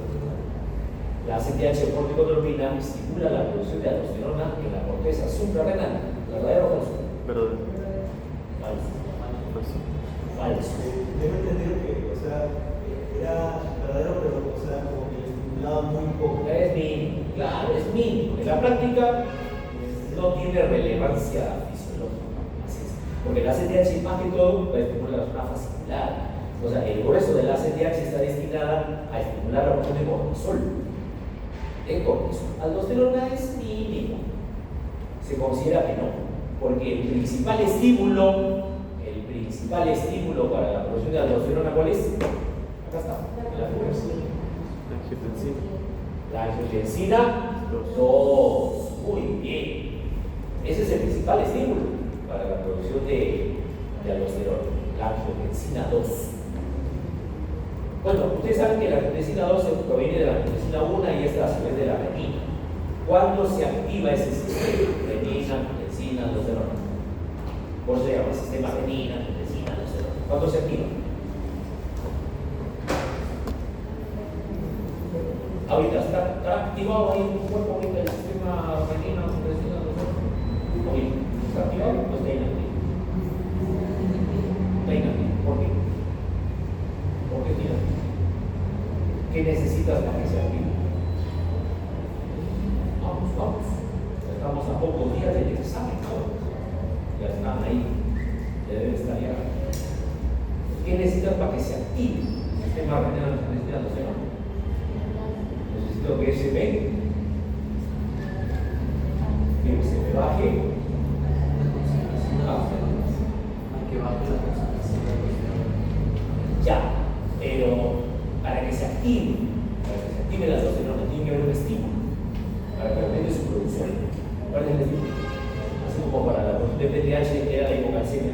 La ACTH o corticotropina estimula la producción de aldosterona en la corteza suprarrenal. ¿Verdadero o falso? ¿Verdad? Falso. Falso. Falso. Tengo entendido que, o sea, era verdadero, pero, o sea, como que le estimulaba muy poco. Es mínimo, claro, es mínimo. En la práctica no tiene relevancia fisiológica. Así es. Porque la ACTH más que todo va a estimular la zona fascicular. O sea, el grueso de la ACTH está destinada a estimular la producción de cortisol. De cortisol. Aldosterona es mínimo. Se considera que no. Porque el principal estímulo para la producción de aldosterona, ¿cuál es? Acá está. La La angiotensina. La angiotensina 2. Muy bien. Ese es el principal estímulo para la producción de aldosterona. La angiotensina 2. Bueno, ustedes saben que la angiotensina 2 proviene de la angiotensina 1 y esta a su vez de la renina. ¿Cuándo se activa ese sistema? Renina, angiotensina, aldosterona. Por eso se llama sistema renina, angiotensina, aldosterona. ¿Cuándo se activa? Ahorita está activado ahí un cuerpo ahorita el sistema renina, angiotensina, oye, ¿está activado o está inactivo? Está inactivo. ¿Por qué? ¿Por qué está inactivo? ¿Qué necesitas para que se active? Vamos. Estamos a pocos días del examen, ¿no? Ya están ahí, ya deben estar ya. ¿Qué necesitas para que se active el sistema renal angiotensina? Necesito que se ve, que se me baje. Ya, pero para que se active la aldosterona, tiene que haber un estímulo para que aumente su producción. ¿Cuál es el estímulo? Así como para la producción de PTH era la hipocalcemia,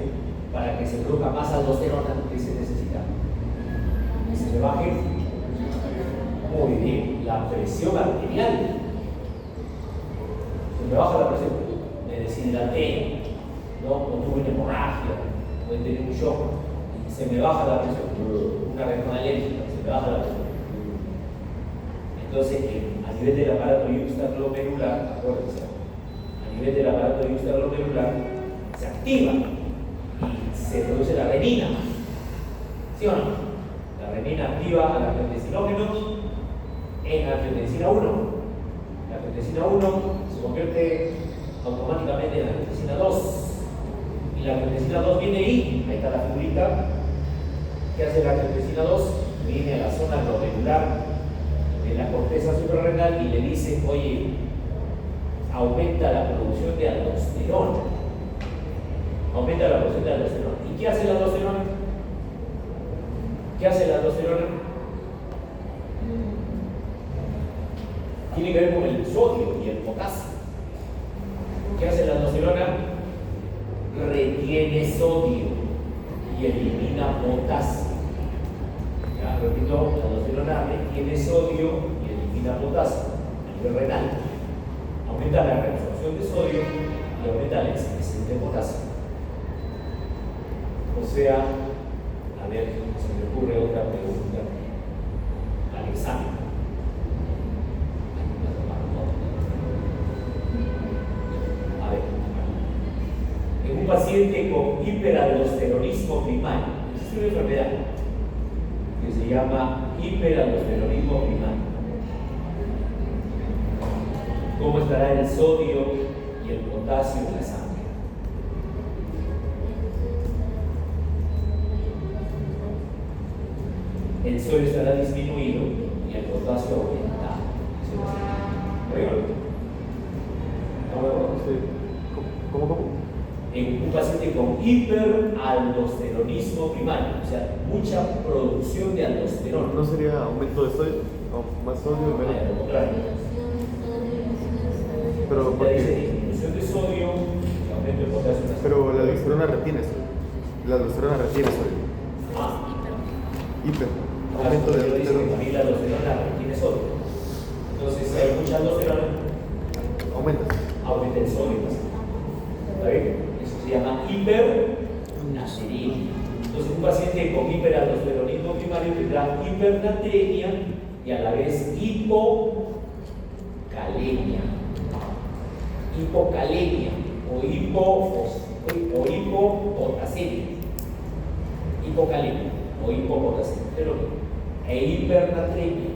para que se produzca más aldosterona que se necesita. Que se me baje. Muy bien, la presión arterial. Se me baja la presión, me deshidraté, ¿no? O tuve una hemorragia, o he tenido un shock, y se me baja la presión, una reacción alérgica, se me baja la presión. Entonces, a nivel del aparato yuxtaglomerular, acuérdense, a nivel del aparato yuxtaglomerular se activa y se produce la renina. ¿Sí o no? La renina activa a los angiotensinógenos en angiotensina 1. La angiotensina 1 se convierte automáticamente en angiotensina 2. Y la angiotensina 2 viene ahí está la figurita. ¿Qué hace la angiotensina 2? Viene a la zona glomerular de la corteza suprarrenal y le dice, oye, aumenta la producción de aldosterona. Aumenta la producción de aldosterona. ¿Y qué hace la aldosterona? ¿Qué hace la aldosterona? Tiene que ver con el sodio y el potasio. ¿Qué hace la aldosterona? Retiene sodio y elimina potasio. Ya, repito, la aldosterona retiene sodio y elimina potasio a nivel renal. Aumenta la reabsorción de sodio y aumenta la excreción de potasio. O sea, a ver, se me ocurre otra pregunta al examen. A ver, en un paciente con hiperaldosteronismo primario, existe una enfermedad que se llama hiperaldosteronismo primario. ¿Cómo estará el sodio y el potasio en la sangre? El sodio estará disminuido y el potasio aumentado. ¿Cómo? En un paciente con hiperaldosteronismo primario, o sea, mucha producción de aldosterona. ¿No sería aumento de sodio? ¿O más sodio y menos? Al contrario. Pero Ya dice porque, disminución de sodio y aumento de potasio. pero la aldosterona retiene sodio. La aldosterona retiene sodio. Ah, Hiper. Aumento de dice que aldosterona. también la aldosterona tiene sodio. Entonces, si hay mucha aldosterona, Aumenta. aumenta el sodio. ¿Está bien? Eso se llama hipernatremia. Entonces, un paciente con hiperaldosteronismo primario tendrá hipernatremia y a la vez hipocalemia. Hipocalemia o hipopotasemia. Hipocalemia o hipopotasemia. Es lo mismo. E hipernatremia.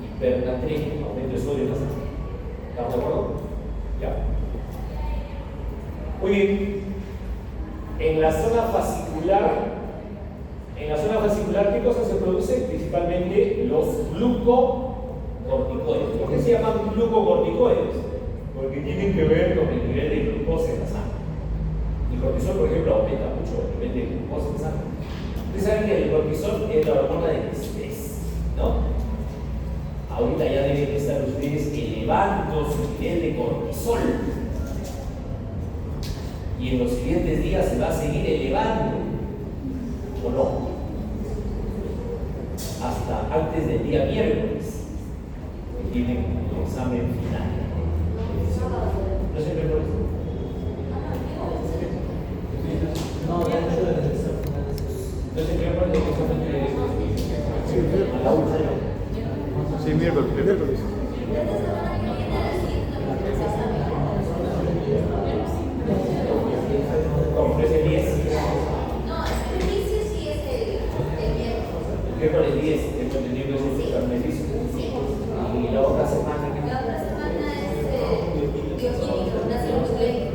Hipernatremia, aumento de sodio en la sangre. ¿Estamos de acuerdo? Ya. Muy bien. En la zona fascicular, ¿qué cosas se producen? Principalmente los glucocorticoides. ¿Por qué se llaman glucocorticoides? Porque tienen que ver con el nivel de glucosa en la sangre. El cortisol, por ejemplo, aumenta mucho el nivel de glucosa en la sangre. Ustedes saben que el cortisol es la hormona del estrés, ¿no? Ahorita ya deben estar ustedes elevando su nivel de cortisol. Y en los siguientes días se va a seguir elevando, ¿o no? Hasta antes del día miércoles, que tienen el examen final. ¿No se me parece? No se me parece que examen a la última. Sí, miércoles. Miércoles. Miércoles. Esta semana que viene, la siguiente también se sabe. Como es el 10. No, el inicio sí es el miércoles. Miércoles 10, el contenido es el beneficio. Sí. Y la otra semana que La otra semana es bioquímica, una cirugía.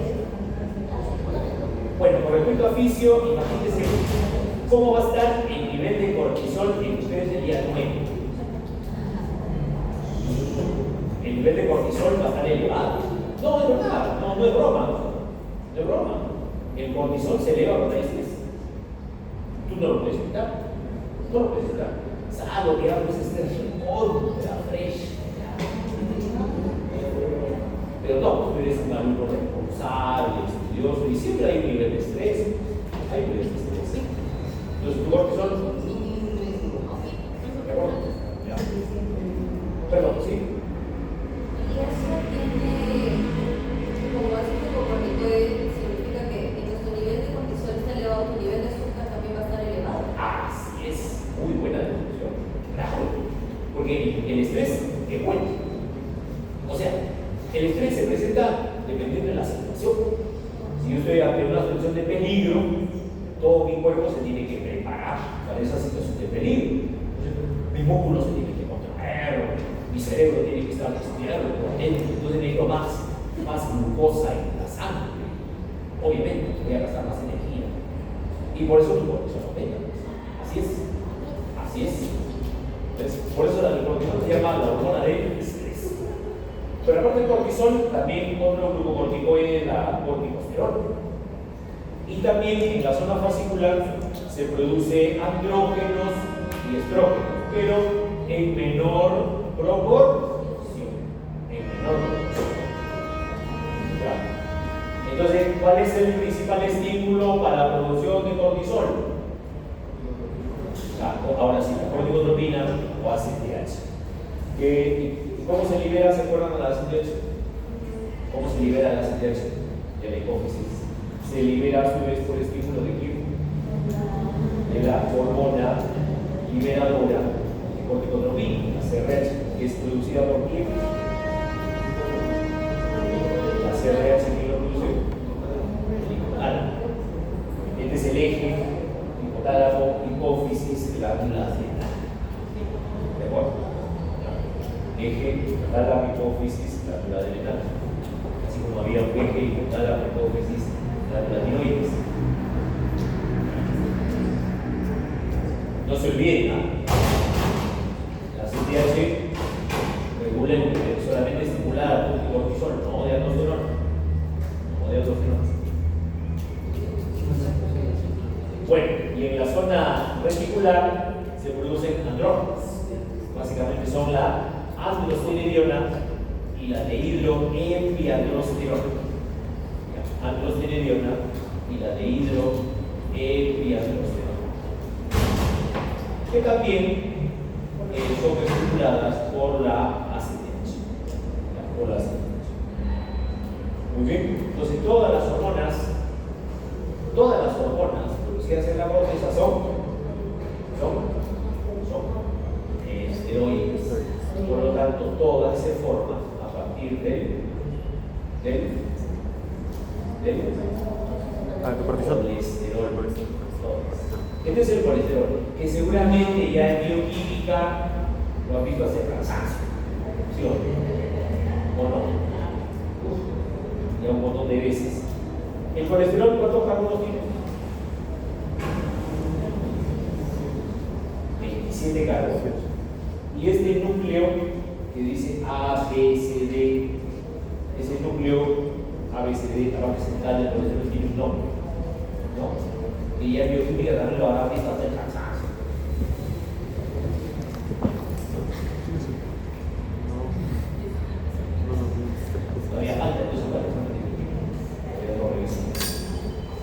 Bueno, con respecto a fisio, imagínense cómo va a estar el nivel de cortisol en ustedes el día 9. El nivel de cortisol va a estar elevado. No, es verdad, no es broma. No es broma. El cortisol se eleva cuando hay estrés. Tú no lo puedes evitar. No lo puedes evitar. Salvo que hables estrés contra fresh. Pero no, tú eres un alumno responsable, estudioso, y siempre hay un nivel de estrés. Hay un nivel de estrés, sí. Entonces, tu cortisol. ¿De acuerdo? Ya. Perdón, sí. Y eso tiene, como así como corticoide, significa que en nuestro nivel de cortisol está elevado, tu nivel de azúcar también va a estar elevado. Así es. Muy buena deducción. Claro. Porque el estrés es bueno. O sea, el estrés se presenta dependiendo de la situación. Si yo estoy ante una situación de peligro, todo mi cuerpo se tiene que preparar para esa situación de peligro. Mi músculo se tiene que contraer, mi cerebro tiene que estar despierto, atento, entonces necesito más glucosa en la sangre. Obviamente, voy a gastar más energía. Y por eso tu cortisol aumenta. Así es. Así es. Entonces, por eso la cortisol se llama la hormona del estrés. Pero aparte del cortisol, también otro glucocorticoide, la corticosterona. Y también en la zona fascicular se produce andrógenos y estrógenos, pero en menor proporción. ¿Ya? Entonces, ¿cuál es el principal estímulo para la producción de cortisol? Ahora sí, la corticotropina o ACTH. ¿Y cómo se libera? ¿Se acuerdan de la ACTH? ¿Cómo se libera la ACTH? De la hipófisis. Se libera a su vez por estímulo de quién? De la hormona liberadora de corticotropina, la CRH, que es producida por quién? La CRH, ¿quién lo produce? El hipotálamo. Este es el eje hipotálamo, hipófisis, glándula adrenal. ¿De acuerdo? Eje hipotálamo, hipófisis, glándula adrenal. Así como había un eje hipotálamo, hipófisis, glándula tiroides. No se olviden, la CTH regula el nivel solamente estimulada por cortisol, no de aldosterona. No de aldosterona. Bueno, y en la zona reticular se producen andrógenos. Básicamente son la androstenediona y la dehidroepiandrosterona. Androstenediona y la dehidroepiandrosterona. Que también son estimuladas por la ACTH. Por la ACTH. Muy bien. Entonces todas las hormonas producidas en la corteza son esteroides. Por lo tanto, todas se forman a partir del colesterol. Este es el colesterol, que seguramente ya en bioquímica lo han visto hacer cansancio. ¿Sí o no? Ya un montón de veces. ¿El colesterol cuántos carbonos tiene? 27 carbonos. Y este núcleo que dice A, B, C, D, ese núcleo A, B, C, D, la parte central del colesterol tiene un nombre, ¿no? Y ya en bioquímica también lo habrá visto hacer cansancio. Todavía falta, entonces para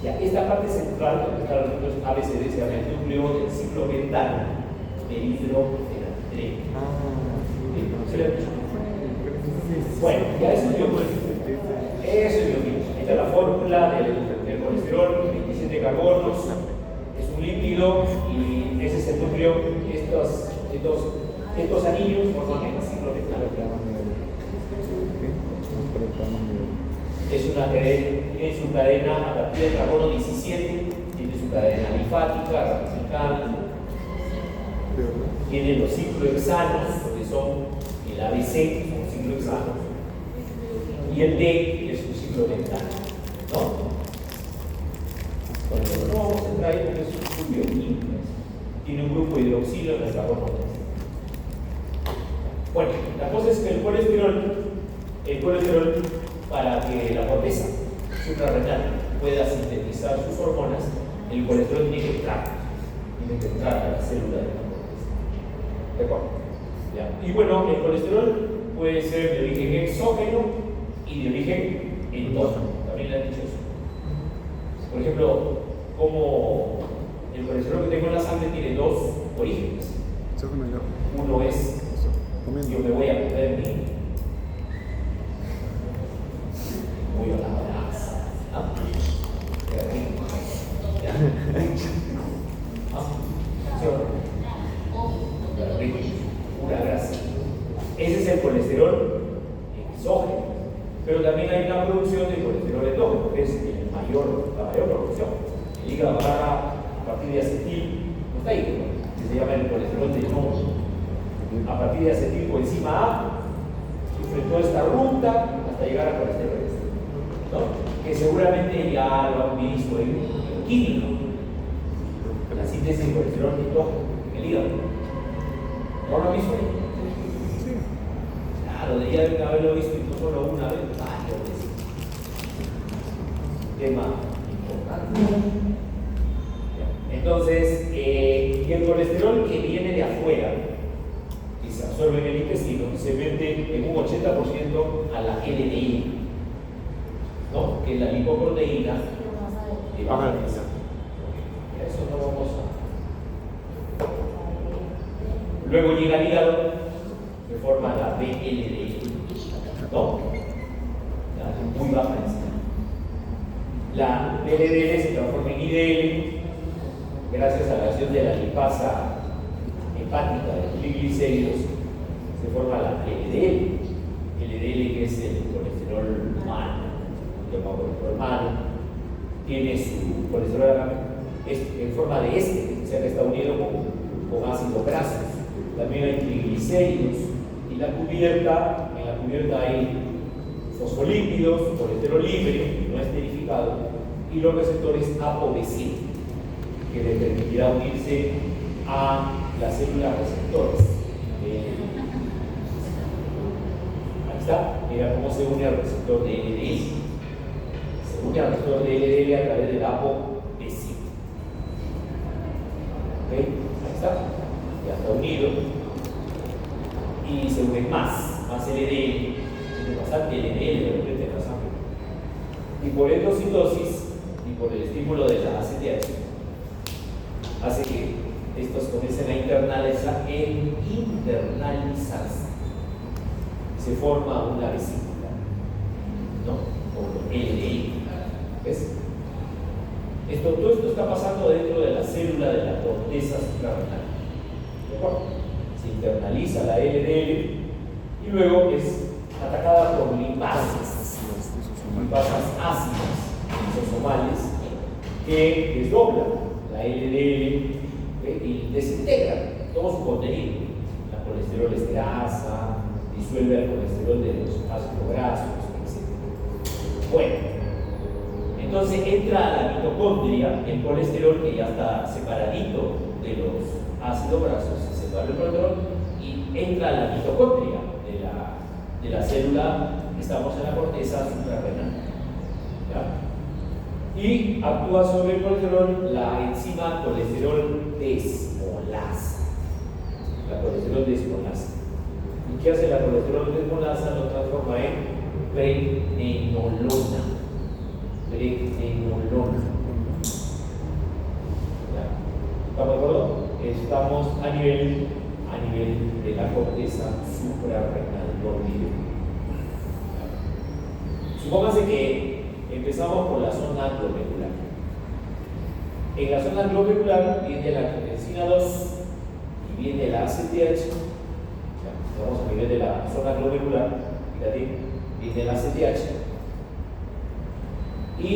ya, esta parte central, donde están los núcleos A, B, C, D, se llama el núcleo del ciclopentano de hidrogenadreno. Bueno, ya eso es bioquímica. Eso es bioquímica. Esta es la fórmula del colesterol, 27 carbonos, es un lípido y ese es el núcleo. Estos anillos forman el ciclo renal. ¿Qué? Es una cadena, tiene su cadena a partir del carbono 17, tiene su cadena alifática, ramificada, tiene los ciclohexanos, que son el ABC, son ciclohexanos, y el D, que es un ciclo dental, ¿no? No vamos a entrar ahí porque es un estudio químico. Tiene un grupo hidroxilo en el carbono 3. Bueno, la cosa es que el colesterol, para que la corteza suprarrenal pueda sintetizar sus hormonas, el colesterol tiene que entrar a la célula de la corteza. ¿De acuerdo? ¿Ya? Y bueno, el colesterol puede ser de origen exógeno y de origen endógeno. También le han dicho eso. Por ejemplo, como el colesterol que tengo en la sangre tiene dos orígenes. Uno es, yo me voy a comer voy a la grasa. ¿Ah? Qué rico. ¿Ya? ¿Ah? ¿Sí o no? Qué rico. Pura grasa. Ese es el colesterol exógeno. Pero también hay una producción de colesterol endógeno, que es la mayor producción. El hígado agarra a partir de acetil, no está ahí, que se llama el colesterol de nodo. A partir de acetilcoenzima A, sufre toda esta ruta hasta llegar a colesterol, ¿no? Que seguramente ya lo han visto en química, la síntesis de colesterol endógeno en el hígado. ¿No lo han visto ahí? Sí. Claro, debían haberlo visto y no solo una vez, varias veces. Tema importante. Entonces, y el colesterol que viene de afuera, que se absorbe en el intestino, se mete en un 80% a la LDL, ¿no? Que es la lipoproteína de baja densidad. Eso no vamos a. Luego llega al hígado, se forma la VLDL, ¿no? La muy baja densidad. La VLDL se transforma en IDL gracias a la acción de la lipasa hepática de los triglicéridos, se forma la LDL. LDL, que es el colesterol humano, colesterol humano, tiene su colesterol en forma de o sea que está unido con ácidos grasos. También hay triglicéridos y en la cubierta hay fosfolípidos, colesterol libre, no esterificado, y los receptores ApoB7, que le permitirá unirse a las células receptores. Ahí está, mira cómo se une al receptor de LDL. Se une al receptor de LDL a través del ApoB7. ¿Ok? Ahí está, ya está unido. Y se unen más LDL, tiene bastante LDL de repente en la sangre. Y por endocitosis y por el estímulo de la ACTH, hace que estos comiencen a internalizarse. Se forma una vesícula, ¿no? Por LDL. ¿Ves? Todo esto está pasando dentro de la célula de la corteza suprarrenal. ¿De acuerdo? Se internaliza la LDL y luego es atacada por lipasas ácidas lisosomales que desdoblan la LDL y desintegran todo su contenido. La colesterol es grasa, disuelve el colesterol de los ácidos grasos, etc. Bueno, entonces entra a la mitocondria el colesterol, que ya está separadito de los ácidos grasos, se separa el colesterol y entra a la mitocondria de la célula que estamos en la corteza suprarrenal. ¿Ya? Y actúa sobre el colesterol la enzima colesterol desmolasa. La colesterol desmolasa. ¿Y qué hace la colesterol desmolasa? Lo transforma en pregnenolona. ¿Estamos de acuerdo? Estamos a nivel de la corteza suprarrenal. Supóngase que empezamos por la zona glomerular. En la zona glomerular viene la angiotensina 2 y viene la ACTH Estamos a nivel de la zona glomerular, fíjate, viene la CTH. Y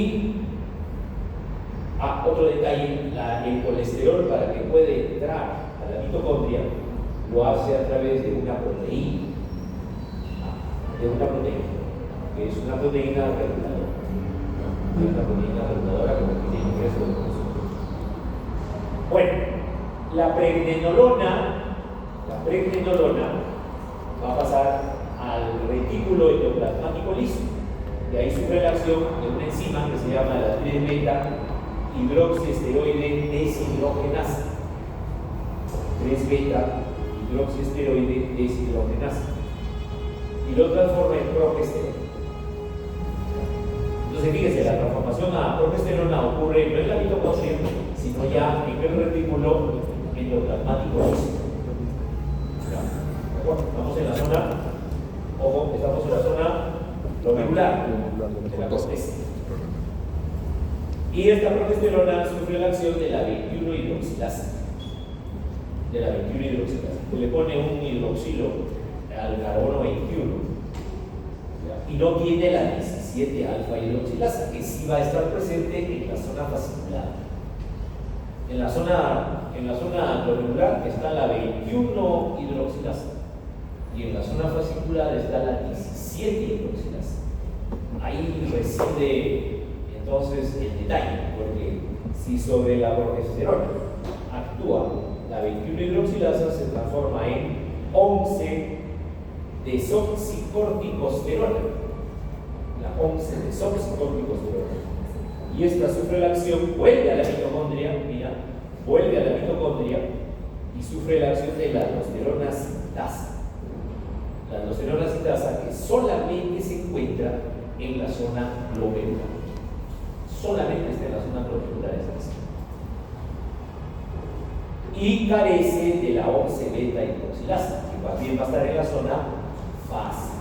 otro detalle, el colesterol para que pueda entrar a la mitocondria lo hace a través de una proteína, que es una proteína reguladora. Es una proteína reguladora como que tiene ingreso de nosotros. Bueno, la pregnenolona va a pasar al retículo endoplasmático liso. Y ahí sufre la acción de una enzima que se llama la 3-beta hidroxiesteroide deshidrogenasa. 3-beta hidroxiesteroide deshidrogenasa. Y lo transforma en progesterona. Entonces, fíjense, la transformación a progesterona ocurre no en la mitocondria, sino ya en el retículo endoplasmático liso. Estamos en la zona, ojo, estamos en la zona glomerular de la corteza. Y esta progesterona sufre la acción de la 21 hidroxilasa. Se le pone un hidroxilo al carbono 21 y no tiene la 17 alfa hidroxilasa, que sí va a estar presente en la zona fascicular. En la zona glomerular está la 21 hidroxilasa y en la zona fascicular está la 17 hidroxilasa. Ahí reside entonces el detalle, porque si sobre la progesterona actúa la 21 hidroxilasa, se transforma en 11 desoxicorticosterona. La 11 desoxicorticosterona. Y esta sufre la acción, vuelve a la mitocondria, y sufre la acción de la aldosterona sintasa. La aldosterona sintasa que solamente se encuentra en la zona glomerular. Solamente está en la zona glomerular esta acción. Y carece de la 11 beta hidroxilasa, que también va a estar en la zona fase.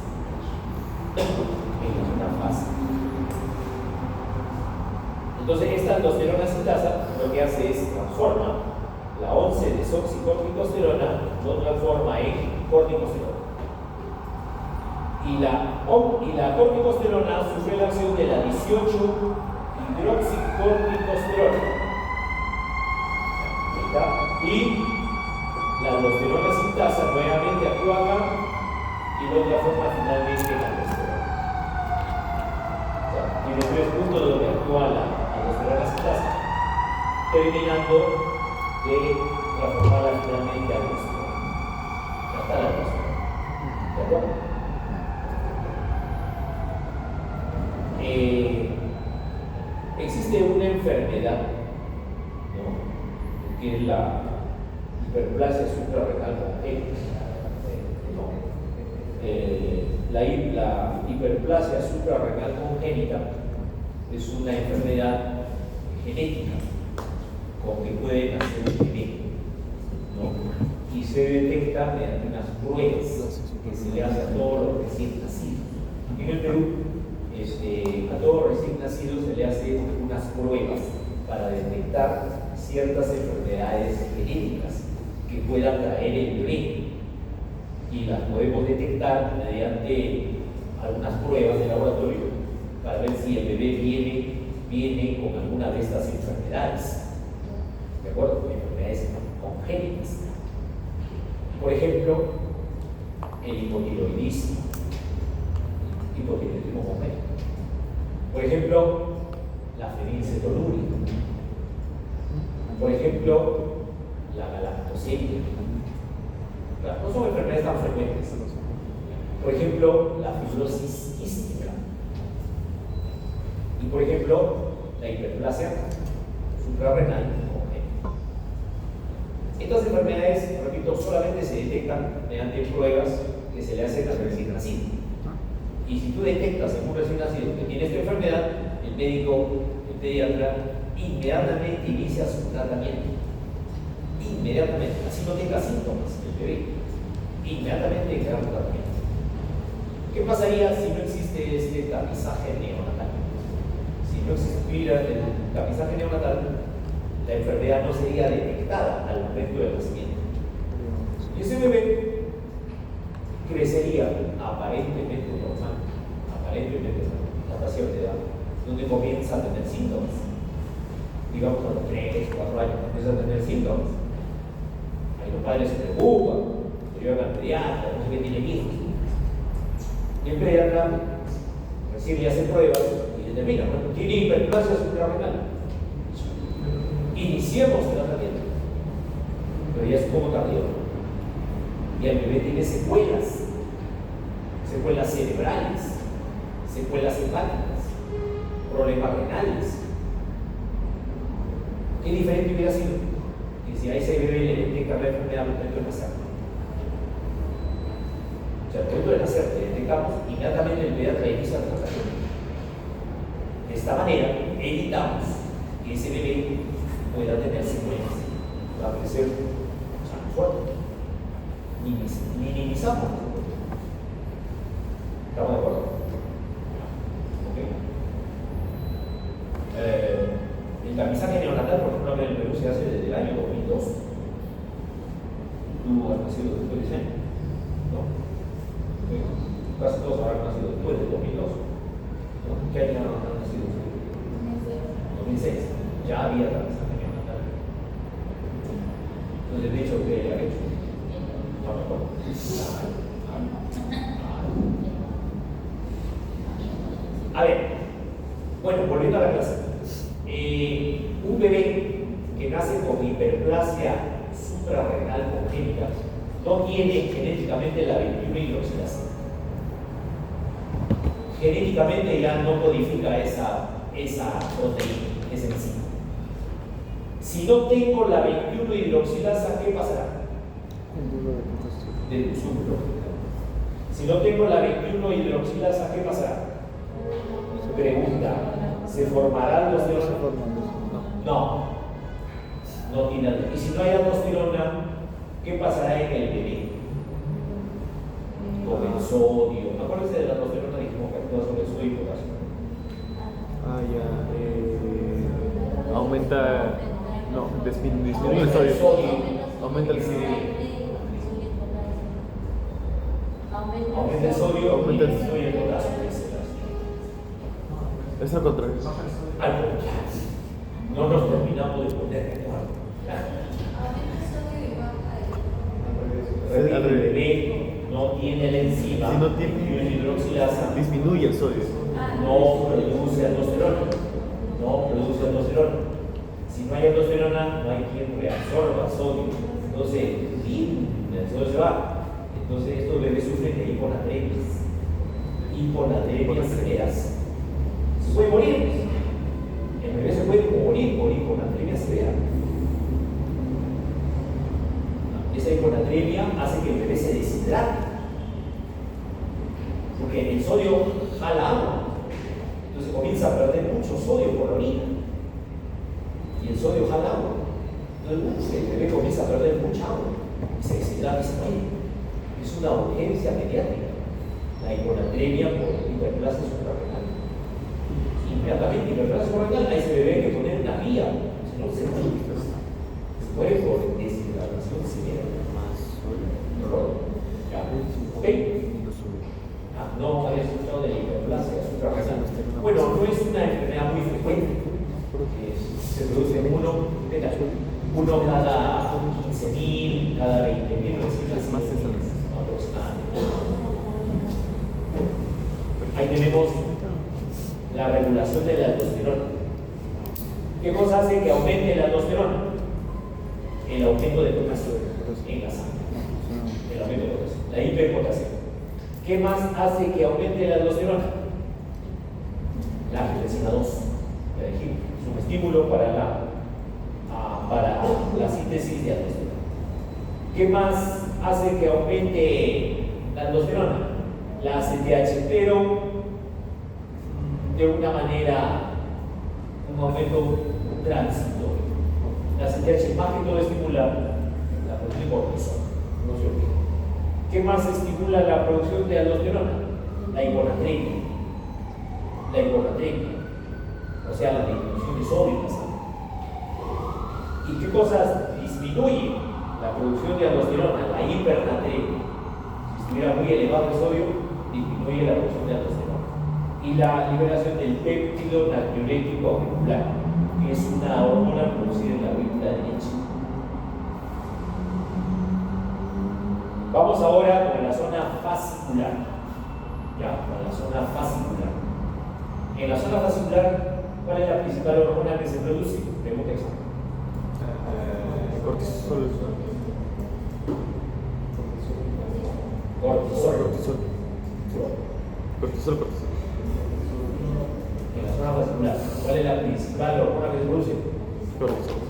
En la zona fase. Entonces, esta aldosterona sintasa lo que hace es transforma la 11 desoxicorticosterona, lo transforma en corticosterona. Y la corticosterona sufre la acción de la 18 hidroxicorticosterona. Y la aldosterona sintasa nuevamente actúa acá y lo transforma finalmente en aldosterona. Tiene 3 puntos donde actúa la aldosterona sintasa, terminando de transformarla finalmente a aldosterona. Hasta la aldosterona. ¿De acuerdo? Existe una enfermedad, ¿no?, que es la hiperplasia suprarrenal congénita. La hiperplasia suprarrenal congénita es una enfermedad genética con que puede nacer un bebé, ¿no? Y se detecta mediante unas pruebas que se le hace a todos los recién nacidos. En el Perú, a todos los recién nacidos se le hace unas pruebas para detectar ciertas enfermedades genéticas que puedan traer el bebé. Y las podemos detectar mediante algunas pruebas de laboratorio para ver si el bebé viene con alguna de estas enfermedades. ¿De acuerdo? Enfermedades congénitas. Por ejemplo, el hipotiroidismo. Hipotiroidismo congénito. Por ejemplo, la fenilcetonuria. Por ejemplo, la galactosemia. No son enfermedades tan frecuentes. Por ejemplo, la fibrosis quística. Y por ejemplo, la hiperplasia suprarrenal congénita. Estas enfermedades, repito, solamente se detectan mediante pruebas que se le hacen al recién nacido. Y si tú detectas en un recién nacido que tiene esta enfermedad, el médico, el pediatra, inmediatamente inicia su tratamiento. Inmediatamente, así no tenga síntomas el bebé, inmediatamente queda un tratamiento. ¿Qué pasaría si no existe este tapizaje neonatal? Si no existiera el tapizaje neonatal, la enfermedad no sería detectada al momento del nacimiento. Y ese bebé crecería aparentemente normal, hasta cierta edad, donde comienza a tener síntomas. Digamos a los 3, 4 años comienza a tener síntomas. Ahí los padres se preocupan, se llevan al pediatra, no sé qué tiene hijos. Y el pediatra recién le hace pruebas y determina, bueno, tiene hiperplasia suprarrenal. Iniciemos el tratamiento, pero ya es un poco tardío. Y el bebé tiene secuelas cerebrales, secuelas hepáticas, problemas renales. ¿Qué diferente hubiera sido que si a ese bebé le detectan la enfermedad al momento de nacer? O sea, al momento de nacer le detectamos, inmediatamente el pediatra inicia el tratamiento. De esta manera evitamos que ese bebé pueda tener secuelas, va a crecer fuerte. Minimizamos. ¿Estamos de acuerdo? Okay. El tamizaje neonatal, por ejemplo, en el Perú se hace desde el año 2002. Tú has nacido después de ese año, ¿no? Okay. Casi todos habrán nacido después del 2002. ¿No? ¿Qué año han nacido ustedes? 2006. Ya había tamizaje neonatal. Entonces, de hecho, ¿qué ha hecho? No me acuerdo. A ver, bueno, volviendo a la clase. Un bebé que nace con hiperplasia suprarrenal congénita no tiene genéticamente la 21 hidroxilasa. Genéticamente ya no codifica esa proteína, esa enzima. Si no tengo la 21 hidroxilasa, ¿qué pasará? Del súmulo. Si no tengo la 21 hidroxilasa, ¿qué pasará? Pregunta, ¿se formará aldosterona? No, no tiene. Y si no hay aldosterona, ¿qué pasará en el bebé? Con el sodio. Acuérdense de la aldosterona, dijimos que actúa sobre el sodio y potasio. Aumenta. No, disminuye el sodio. Aumenta el sodio. Aumenta el sodio, aumenta el sodio y el potasio. Es al contrario. Al contrario. No nos terminamos de poner de acuerdo. El bebé no tiene la enzima, Si no tiene hidroxilasa, disminuye el sodio. no produce aldosterona. Si no hay aldosterona, no hay quien reabsorba sodio. Entonces, el sodio se va. Entonces, estos bebés sufren de hiponatremias severas. Se puede morir. El bebé se puede morir por hiponatremia severa. Esa hiponatremia hace que el bebé se deshidrate. Porque el sodio jala agua. Entonces comienza a perder mucho sodio por la orina. Y el sodio jala agua. Entonces el bebé comienza a perder mucha agua. Y se deshidrata y se muere. Es una urgencia pediátrica. La hiponatremia por hiperplasia suprarrenal. Inmediatamente hiperplasia suprarrenal, a ese bebé hay que poner una vía. Si no se muere por deshidratación severa. ¿Ya? ¿Ok? No había escuchado de la hiperplasia suprarrenal. Bueno, no es una enfermedad muy frecuente. Se produce uno cada 15.000, cada 20.000, aproximadamente. Ahí tenemos la regulación de la aldosterona. ¿Qué cosa hace que aumente la aldosterona? El aumento de potasio en la sangre. El aumento de potasio, la hiperpotasio. ¿Qué más hace que aumente la aldosterona? La angiotensina 2. Es un estímulo para la síntesis de aldosterona. ¿Qué más hace que aumente la aldosterona? La ACTH, pero de una manera, un aumento transitorio. La ACTH más que todo estimula la producción de cortisol, no se olvide. ¿Qué más estimula la producción de aldosterona? La hiponatremia. O sea, la disminución de sodio en la sangre. ¿Y qué cosas disminuyen la producción de aldosterona? La hipernatremia. estuviera muy elevado el sodio, disminuye la producción de aldosterona. Y la liberación del péptido natriurético auricular, que es una hormona producida en la aurícula derecha. Vamos ahora con la zona fascicular. Ya, con la zona fascicular. En la zona fascicular, ¿cuál es la principal hormona que se produce? Pregunta exacta. Cortisol. Cortisol. Cortisol. En la zona fascicular, ¿cuál es la principal hormona que se produce? Cortisol.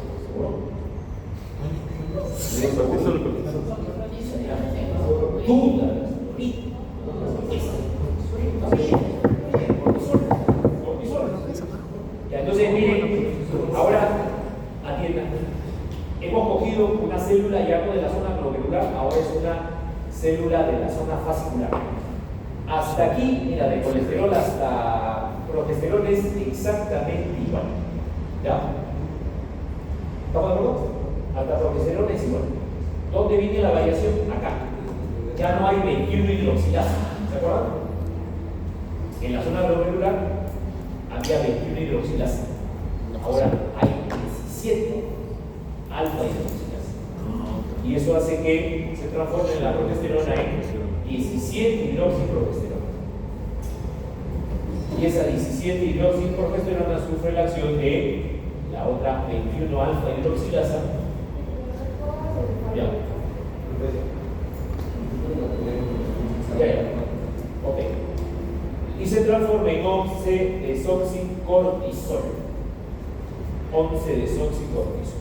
¿Seguro? Cortisol. Dudas. Cortisol. Ya, entonces miren, ahora atiendan. Hemos cogido una célula ya no de la zona glomerular, ahora es una célula de la zona fascicular. Hasta aquí, mira, de colesterol hasta progesterona es exactamente igual. ¿Ya? ¿Estamos de acuerdo? Hasta progesterona es igual. ¿Dónde viene la variación? Acá. Ya no hay 21 hidroxilasa. ¿Se acuerdan? En la zona glomerular había 21 hidroxilasa. Ahora hay 17 alfa hidroxilasa. Y eso hace que se transforme la progesterona en 17 hidroxiprogesterona. Y esa 17 hidroxiprogesterona sufre la acción de la otra 21 alfa hidroxilasa. Ya. Ok. Y se transforma en 11-desoxicortisol. 11-desoxicortisol.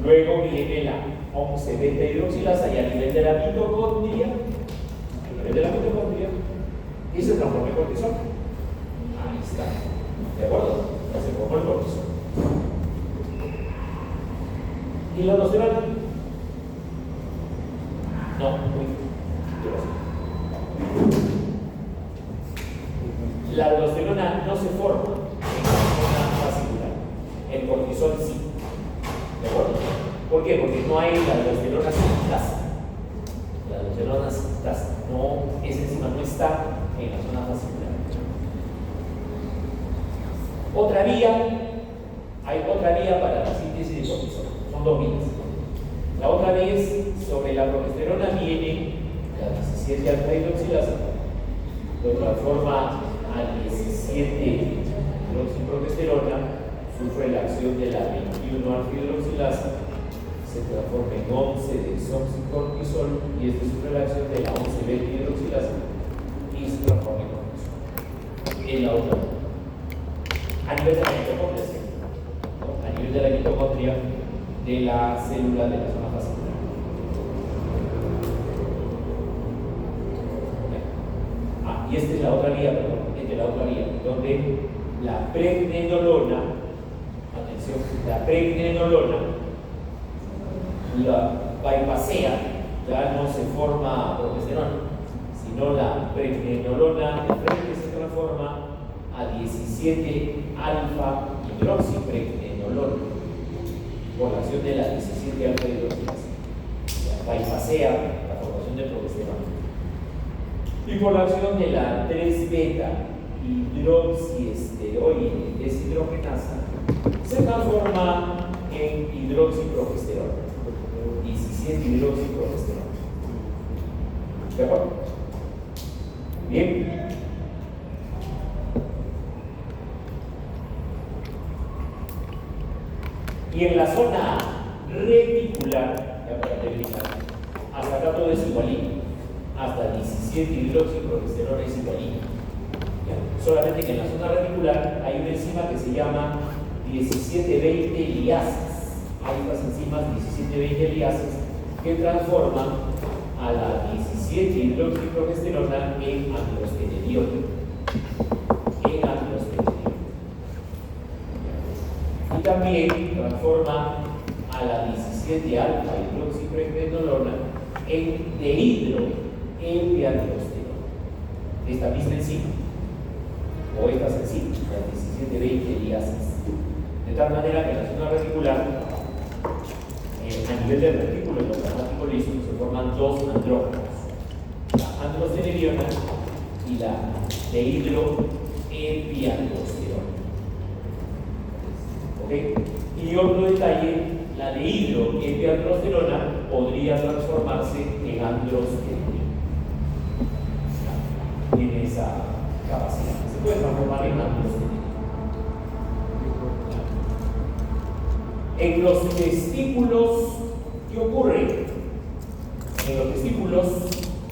Luego viene la 11-beta hidroxilasa y a nivel de la mitocondria, y se transforma en cortisol. Ahí está. ¿De acuerdo? Ya se formó el cortisol. ¿Y la aldosterona? No, la aldosterona no se forma en la zona fascicular. El cortisol sí. ¿De acuerdo? ¿Por qué? Porque no hay la aldosterona sintasa. La aldosterona sintasa no, esa enzima no está en la zona fascicular. Otra vía, hay otra vía para la síntesis de cortisol. Son dos vías. La otra vía es sobre la progesterona viene la 17 alfa hidroxilasa, lo transforma a 17 hidroxiprogesterona, sufre la acción de la 21 alfa hidroxilasa, se transforma en 11 desoxicortisol y este sufre la acción de la 11 beta hidroxilasa y se transforma en cortisol. En la otra, a nivel de la mitocondria, ¿no? A nivel de la mitocondria de la célula de la zona fascicular. Y esta es la otra vía, donde la pregnenolona, atención, la pregnenolona la bypasea, ya no se forma progesterona, sino la pregnenolona de frente se transforma a 17 alfa hidroxipregnenolona por la acción de la 17 alfa hidroxilasa. Bypasea la formación de progesterona. Y por la acción de la 3-beta hidroxiesteroide deshidrogenasa se transforma en hidroxiprogesterona. 17 hidroxiprogesterona. ¿De acuerdo? Bien. Y en la zona reticular, ya para terminar, hasta acá todo es igualito. Hasta 17 hidroxiprogesterona es igualito. Solamente que en la zona reticular hay una enzima que se llama 17-20 liasas. Hay unas enzimas 17-20 liasas que transforman a la 17 hidroxiprogesterona en androstenediol. Y también transforma a la 17 alfa hidroxipregnenolona en dehidroepiandrosterona. Esta misma enzima, o estas enzimas, las 17-20 liasas. De tal manera que en la zona reticular, a nivel del retículo endoplasmático liso, se forman dos andrógenos. la androstenediona y la dehidroepiandrosterona. ¿Ok? Y otro detalle, la dehidroepiandrosterona podría transformarse en androstenediona. Tiene esa capacidad. Se puede transformar en androstenediona. En los testículos, ¿qué ocurre? En los testículos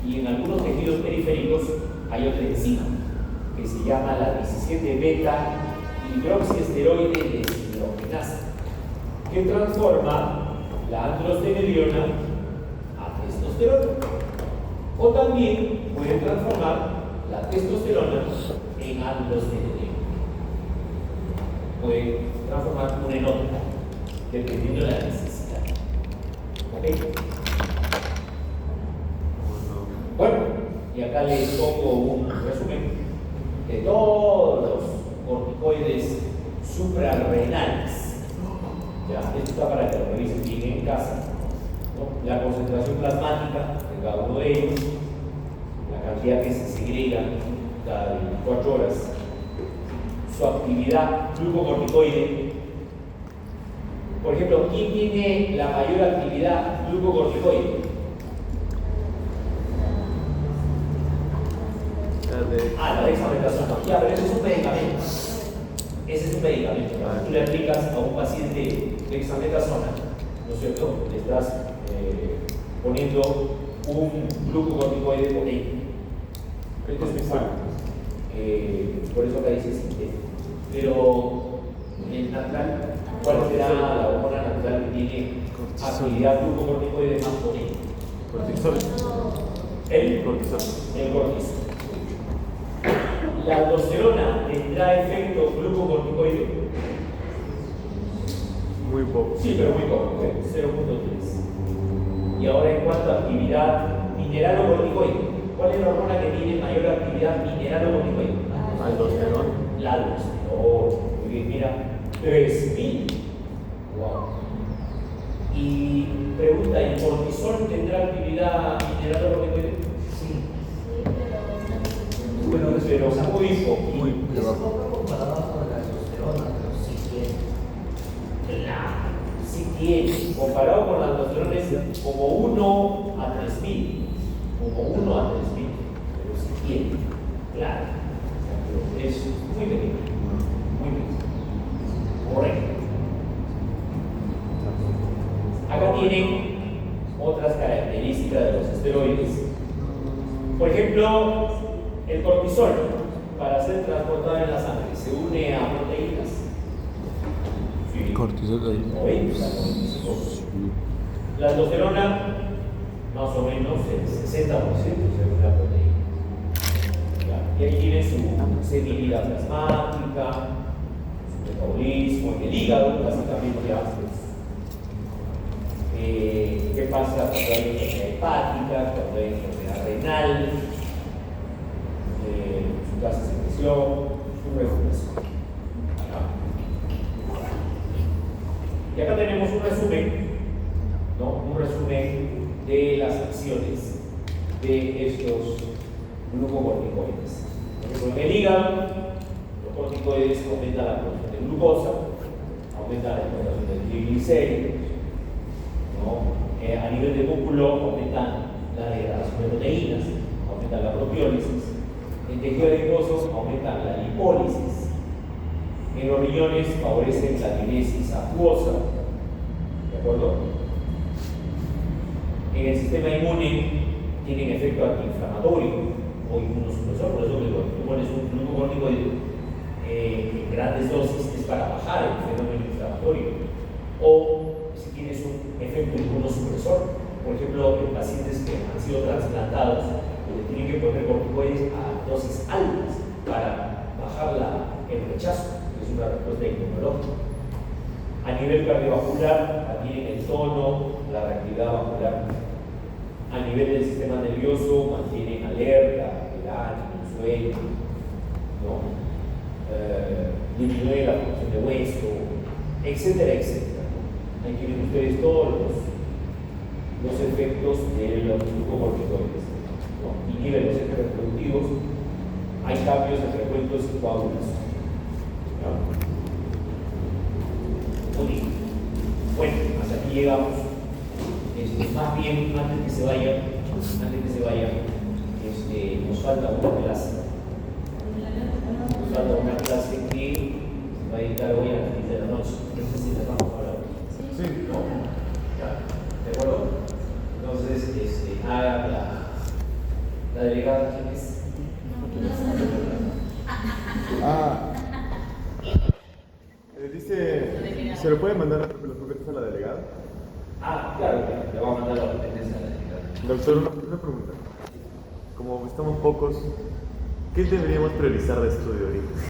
y en algunos tejidos periféricos hay otra enzima que se llama la 17 beta hidroxiesteroide deshidrogenasa, que transforma la androstenediona a testosterona, o también puede transformar la testosterona en androstenediona. Puede transformar una en otra, dependiendo de la necesidad. ¿Ok? Bueno, y acá les pongo un resumen de todos los corticoides suprarrenales. Ya, esto está para que lo revisen bien en casa, ¿no? La concentración plasmática de cada uno de ellos, la cantidad que se segrega cada 24 horas, su actividad glucocorticoide. Por ejemplo, ¿quién tiene la mayor actividad glucocorticoide? La dexametasona. Ya, pero ese es un medicamento. Ese es un medicamento. Cuando tú le aplicas a un paciente dexametasona, ¿no es cierto? Le estás poniendo un glucocorticoide potente. Esto es muy fuerte. Por eso acá dice sintético. Pero el natural, ¿cuál será la hormona natural que tiene actividad glucocorticoide más potente? Cortisol. El Cortisol. cortisol. ¿La aldosterona tendrá efecto glucocorticoide? Muy poco. Sí, pero muy poco, 0.3. Y ahora en cuanto a actividad mineralocorticoide, ¿cuál es la hormona que tiene mayor actividad mineralocorticoide? Aldosterona. La aldosterona. Muy bien, mira, 3000. Wow. Y pregunta, ¿el cortisol tendrá actividad mineralocorticoide? Sí. Bueno, pero muy poco. Muy Es bajo. poco comparado con la testosterona, pero sí tiene. Claro, sí tiene. Comparado con la aldosterona es como 1 a 3000. Como 1 a 3000. Pero sí tiene. Claro. Es muy pequeño. Muy pequeño. Correcto. Acá tienen otras características de los esteroides. Por ejemplo, el cortisol, para ser transportado en la sangre, se une a proteínas. Sí. Cortisol. 90, 95. La aldosterona, más o menos el 60% se une a proteína. ¿Ya? Y ahí tiene su sensibilidad plasmática, su metabolismo en el hígado, básicamente ya. ¿Qué pasa cuando hay enfermedad hepática, cuando hay enfermedad renal? Su tasa de secreción, su regulación. Y acá tenemos un resumen, ¿no? Un resumen de las acciones de estos glucocorticoides. Por ejemplo, en el hígado, los corticoides aumentan la producción de glucosa, aumentan la explotación del triglicéridos, ¿no? A nivel de músculo aumentan la degradación de proteínas, aumentan la propiólisis. En tejido adiposo aumentan la lipólisis. En los riñones favorecen la diuresis acuosa. ¿De acuerdo? En el sistema inmune tienen efecto antiinflamatorio o inmunosupresor. Por eso cuando tú pones un glucocorticoide en grandes dosis es para bajar el fenómeno inflamatorio. O si tienes un efecto inmunosupresor, por ejemplo, en pacientes que han sido trasplantados, le tienen que poner corticoides a dosis altas para bajar el rechazo, que es una respuesta inmunológica. A nivel cardiovascular, mantienen el tono, la reactividad vascular. A nivel del sistema nervioso, mantienen alerta, el ánimo, el sueño, ¿no? Disminuye la función de hueso, etcétera, etcétera. Ahí tienen ustedes todos los efectos de los glucocorticoides. ¿no? Inhibe los ejes reproductivos, hay cambios en recuentos y coágulos. Muy bien. Bueno, hasta aquí llegamos. Más bien, antes que se vayan, nos falta una clase. Nos falta una clase que se va a dedicar hoy a las 10 de la noche. No sé si la vamos a hablar. Sí. ¿No? Ya, ¿de acuerdo? Entonces, la delegada, ¿quién es? Dice, ¿se lo puede mandar los papeles a la delegada? Claro, le vamos a mandar la competencia a la delegada. Doctor, una pregunta. Como estamos pocos, ¿qué deberíamos priorizar de estudio ahorita?